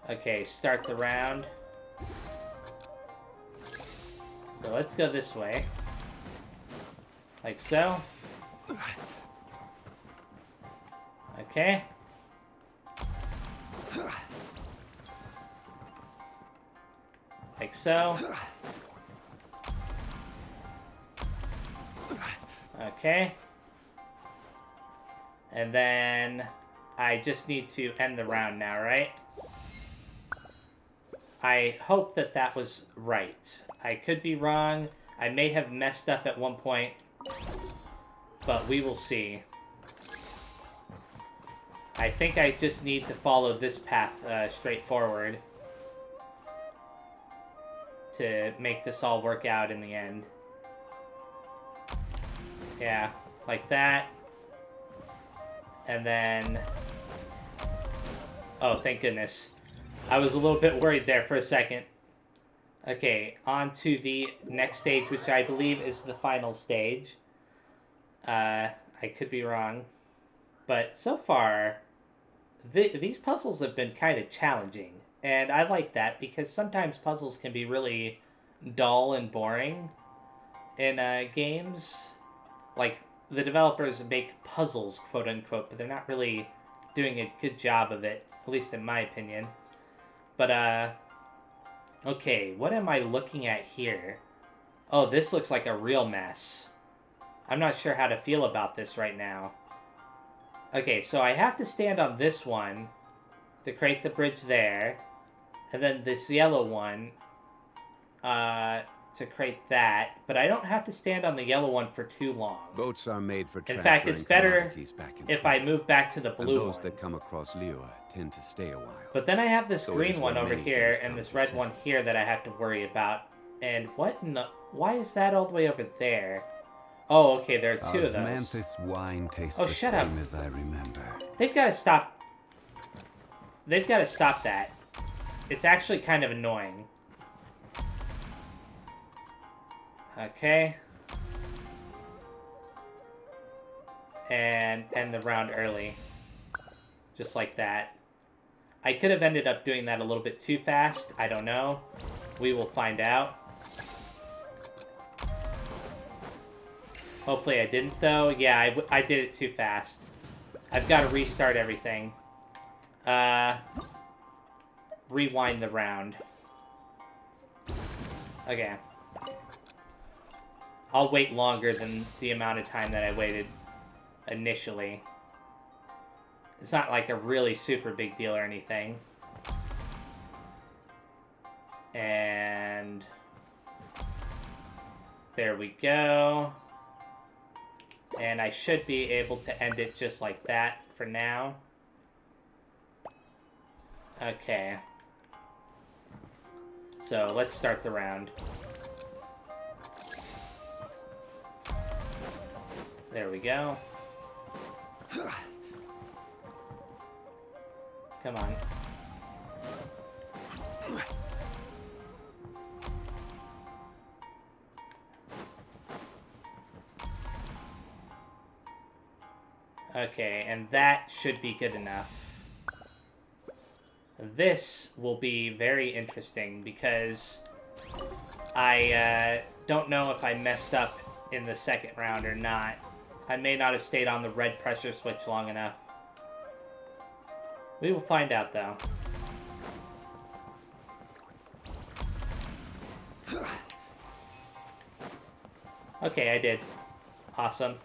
Okay, start the round. So let's go this way. Like so. Okay. Like so. Okay. And then I just need to end the round now, right? I hope that that was right. I could be wrong. I may have messed up at one point, but we will see. I think I just need to follow this path straight forward to make this all work out in the end. Yeah, like that. And then... Oh, thank goodness. I was a little bit worried there for a second. Okay, on to the next stage, which I believe is the final stage. I could be wrong. But so far, these puzzles have been kind of challenging. And I like that because sometimes puzzles can be really dull and boring in games. Like, the developers make puzzles, quote unquote, but they're not really doing a good job of it, at least in my opinion. But, okay, what am I looking at here? Oh, this looks like a real mess. I'm not sure how to feel about this right now. Okay, so I have to stand on this one to create the bridge there. And then this yellow one to create that. But I don't have to stand on the yellow one for too long. Boats are made for in fact, it's better if I move back to the blue and those one. that come across Liyue tend to stay a while. But then I have this So it green is one where over many here things and come this to red settle. one here that I have to worry about. And what in the... Why is that all the way over there? Oh, okay, there are two of those. Osmanthus wine tastes Oh, the shut same up. as I remember. They've got to stop... They've got to stop that. It's actually kind of annoying. Okay. And end the round early. Just like that. I could have ended up doing that a little bit too fast. I don't know. We will find out. Hopefully I didn't, though. Yeah, I did it too fast. I've got to restart everything. Rewind the round. Okay. I'll wait longer than the amount of time that I waited initially. It's not like a really super big deal or anything. And... there we go. And I should be able to end it just like that for now. Okay. So, let's start the round. There we go. Come on. Okay, and that should be good enough. This will be very interesting because I don't know if I messed up in the second round or not. I may not have stayed on the red pressure switch long enough. We will find out, though. Okay, I did. Awesome.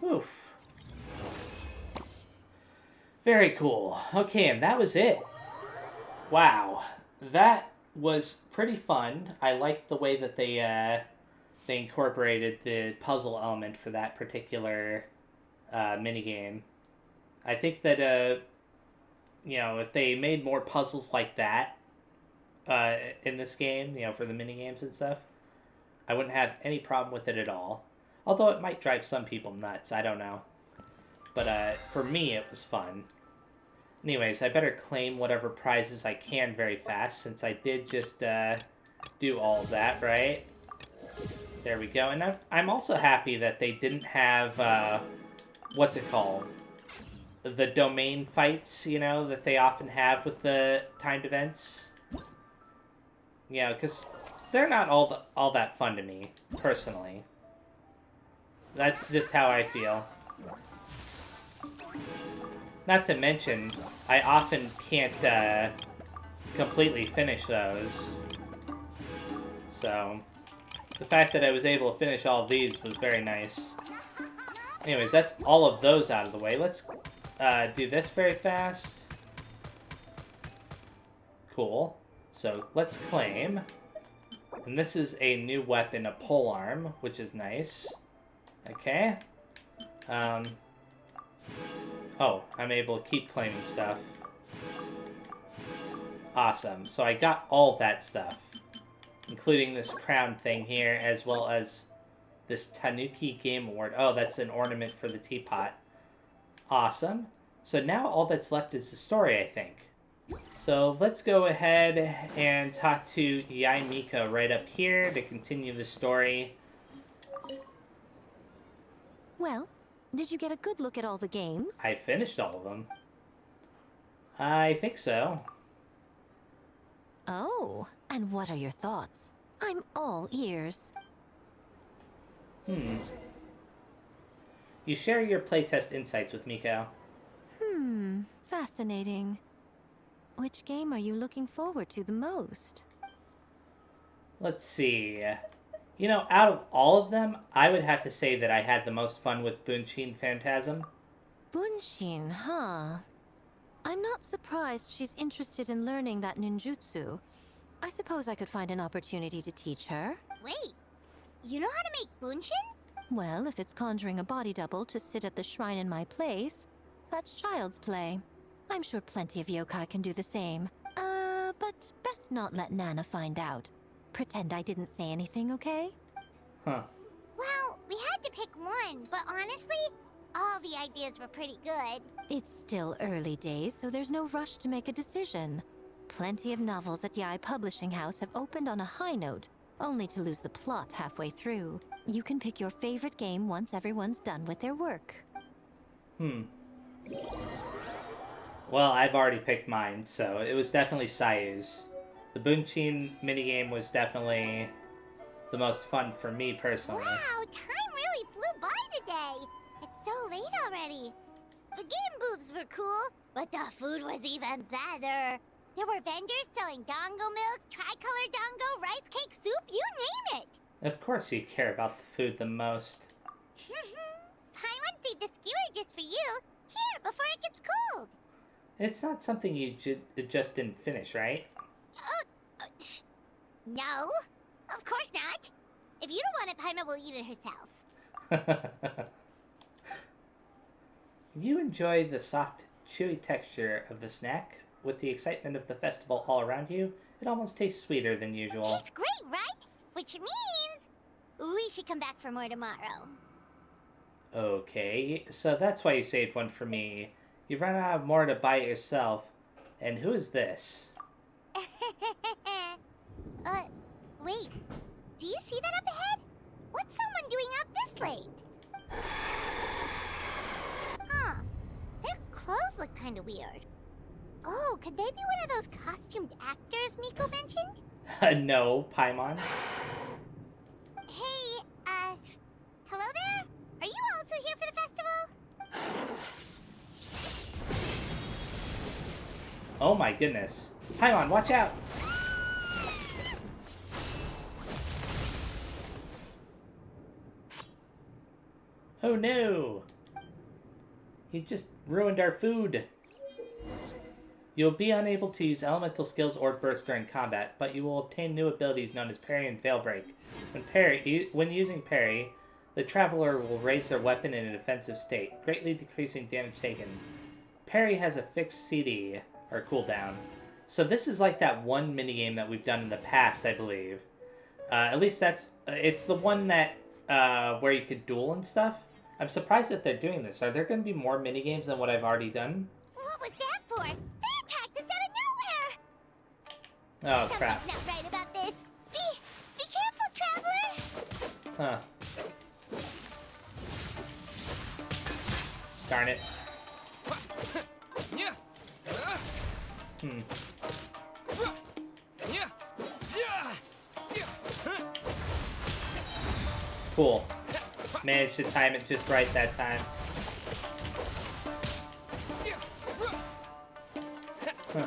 Oof. Very cool. Okay, and that was it. Wow. That was pretty fun. I liked the way that they incorporated the puzzle element for that particular minigame. I think that, you know, if they made more puzzles like that in this game, you know, for the minigames and stuff, I wouldn't have any problem with it at all. Although it might drive some people nuts, I don't know. But for me, it was fun. Anyways, I better claim whatever prizes I can very fast, since I did just do all of that, right? There we go. And I'm also happy that they didn't have, what's it called? The domain fights, you know, that they often have with the timed events. You know, because they're not all that fun to me, personally. That's just how I feel. Not to mention, I often can't completely finish those. So, the fact that I was able to finish all of these was very nice. Anyways, that's all of those out of the way. Let's do this very fast. Cool. So, let's claim. And this is a new weapon, a polearm, which is nice. Okay. Oh, I'm able to keep claiming stuff. Awesome. So I got all that stuff, including this crown thing here, as well as this Tanuki Game Award. Oh, that's an ornament for the teapot. Awesome. So now all that's left is the story, I think. So let's go ahead and talk to Yai Mika right up here to continue the story. Well, did you get a good look at all the games? I finished all of them. I think so. Oh, and what are your thoughts? I'm all ears. You share your playtest insights with Miko. Fascinating. Which game are you looking forward to the most? Let's see. You know, out of all of them, I would have to say that I had the most fun with Bunshin Phantasm. Bunshin, huh? I'm not surprised she's interested in learning that ninjutsu. I suppose I could find an opportunity to teach her. Wait, you know how to make bunshin? Well, if it's conjuring a body double to sit at the shrine in my place, that's child's play. I'm sure plenty of yokai can do the same. But best not let Nana find out. Pretend I didn't say anything, okay? Huh. Well, we had to pick one, but honestly, all the ideas were pretty good. It's still early days, so there's no rush to make a decision. Plenty of novels at Yai Publishing House have opened on a high note, only to lose the plot halfway through. You can pick your favorite game once everyone's done with their work. Well, I've already picked mine, so it was definitely Sayu's. The Bunshin minigame was definitely the most fun for me personally. Wow, time really flew by today. It's so late already. The game booths were cool, but the food was even better. There were vendors selling dango milk, tricolor dango, rice cake soup, you name it. Of course you care about the food the most. Paimon saved a skewer just for you. Here, before it gets cold. It's not something you just didn't finish, right? No, of course not. If you don't want it, Paimon will eat it herself. You enjoy the soft, chewy texture of the snack. With the excitement of the festival all around you, it almost tastes sweeter than usual. Tastes great, right? Which means we should come back for more tomorrow. Okay, so that's why you saved one for me. You ran out of more to buy it yourself. And who is this? Wait. Do you see that up ahead? What's someone doing out this late? Huh. Their clothes look kind of weird. Oh, could they be one of those costumed actors Miko mentioned? No, Paimon. Hey, hello there? Are you also here for the festival? Oh my goodness. Paimon, watch out! Oh no! He just ruined our food! You'll be unable to use elemental skills or bursts during combat, but you will obtain new abilities known as Parry and Veil Break. When using Parry, the Traveler will raise their weapon in a defensive state, greatly decreasing damage taken. Parry has a fixed CD, or cooldown. So this is like that one minigame that we've done in the past, I believe. At least that's... it's the one that, where you could duel and stuff. I'm surprised that they're doing this. Are there going to be more minigames than what I've already done? What was that for? They attacked us out of nowhere! Oh, crap. Something's not right about this. Be careful, Traveler! Huh. Darn it. Cool. Managed to time it just right that time. Huh.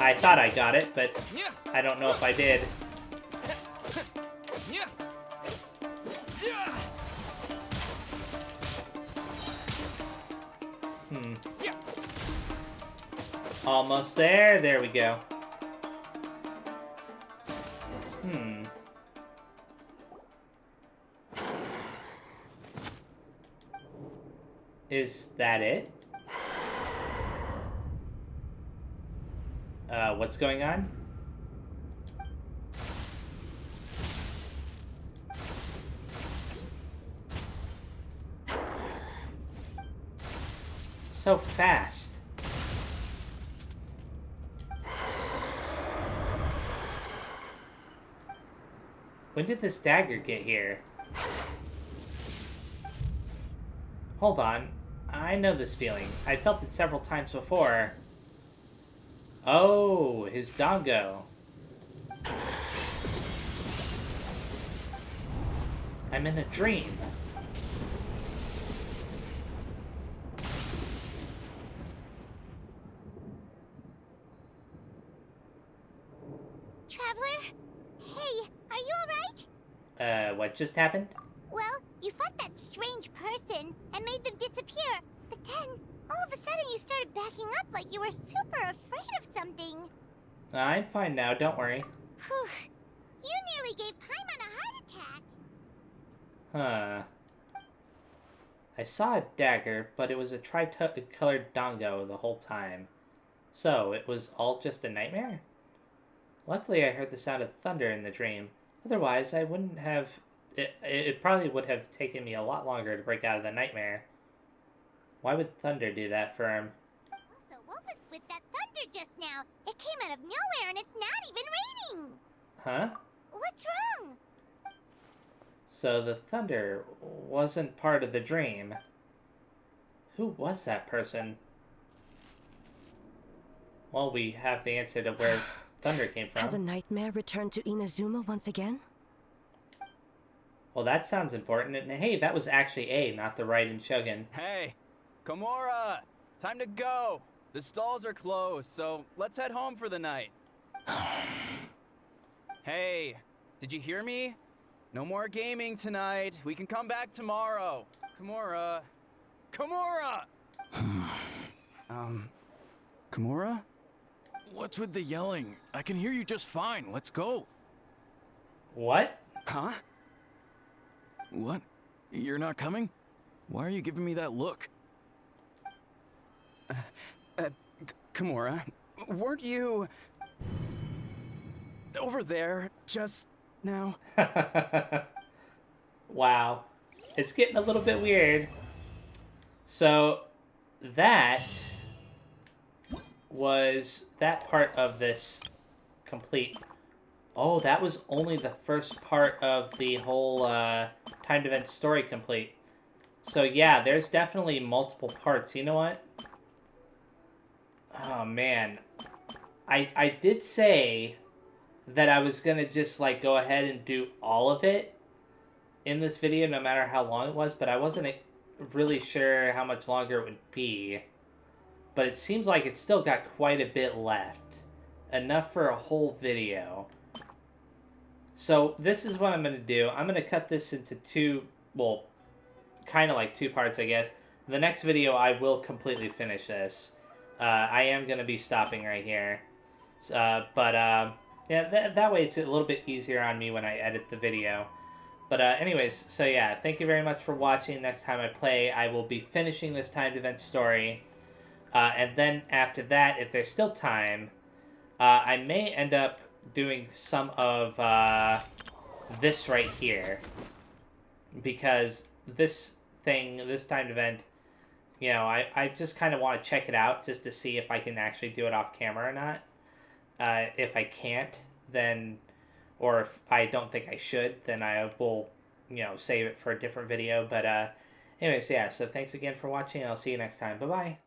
I thought I got it, but I don't know if I did. Almost there. There we go. Is that it? What's going on? So fast. When did this dagger get here? Hold on. I know this feeling. I felt it several times before. Oh, his doggo. I'm in a dream. Traveler? Hey, are you alright? What just happened? Well, you fought that strange person and made them disappear, but then, all of a sudden you started backing up like you were super afraid of something. I'm fine now, don't worry. Whew. You nearly gave Paimon a heart attack. Huh. I saw a dagger, but it was a tri-colored dongo the whole time. So, it was all just a nightmare? Luckily, I heard the sound of thunder in the dream. Otherwise, I wouldn't have... It probably would have taken me a lot longer to break out of the nightmare. Why would thunder do that for him? Also, what was with that thunder just now? It came out of nowhere and it's not even raining. Huh? What's wrong? So the thunder wasn't part of the dream. Who was that person? Well, we have the answer to where thunder came from. Has a nightmare returned to Inazuma once again? Well, that sounds important. And hey, that was actually A, not the Raiden Shogun. Hey, Komura! Time to go! The stalls are closed, so let's head home for the night. Hey, did you hear me? No more gaming tonight. We can come back tomorrow. Komura. Komura! Komura? What's with the yelling? I can hear you just fine. Let's go. What? Huh? What? You're not coming? Why are you giving me that look? Komura, weren't you... over there just now? Wow. It's getting a little bit weird. So, that was that part of this complete... Oh, that was only the first part of the whole timed event story complete. So yeah, there's definitely multiple parts. You know what? Oh man. I did say that I was going to just like go ahead and do all of it in this video no matter how long it was, but I wasn't really sure how much longer it would be. But it seems like it's still got quite a bit left. Enough for a whole video. So this is what I'm going to do. I'm going to cut this into two, well, kind of like two parts, I guess. The next video, I will completely finish this. I am going to be stopping right here. Yeah, that way it's a little bit easier on me when I edit the video. But anyways, so yeah, thank you very much for watching. Next time I play, I will be finishing this timed event story. And then after that, if there's still time, I may end up doing some of this right here, because this timed event, you know, I just kind of want to check it out just to see if I can actually do it off camera or not. If I can't, then, or if I don't think I should, then I will, you know, save it for a different video. But anyways, yeah, so thanks again for watching, and I'll see you next time. Bye-bye.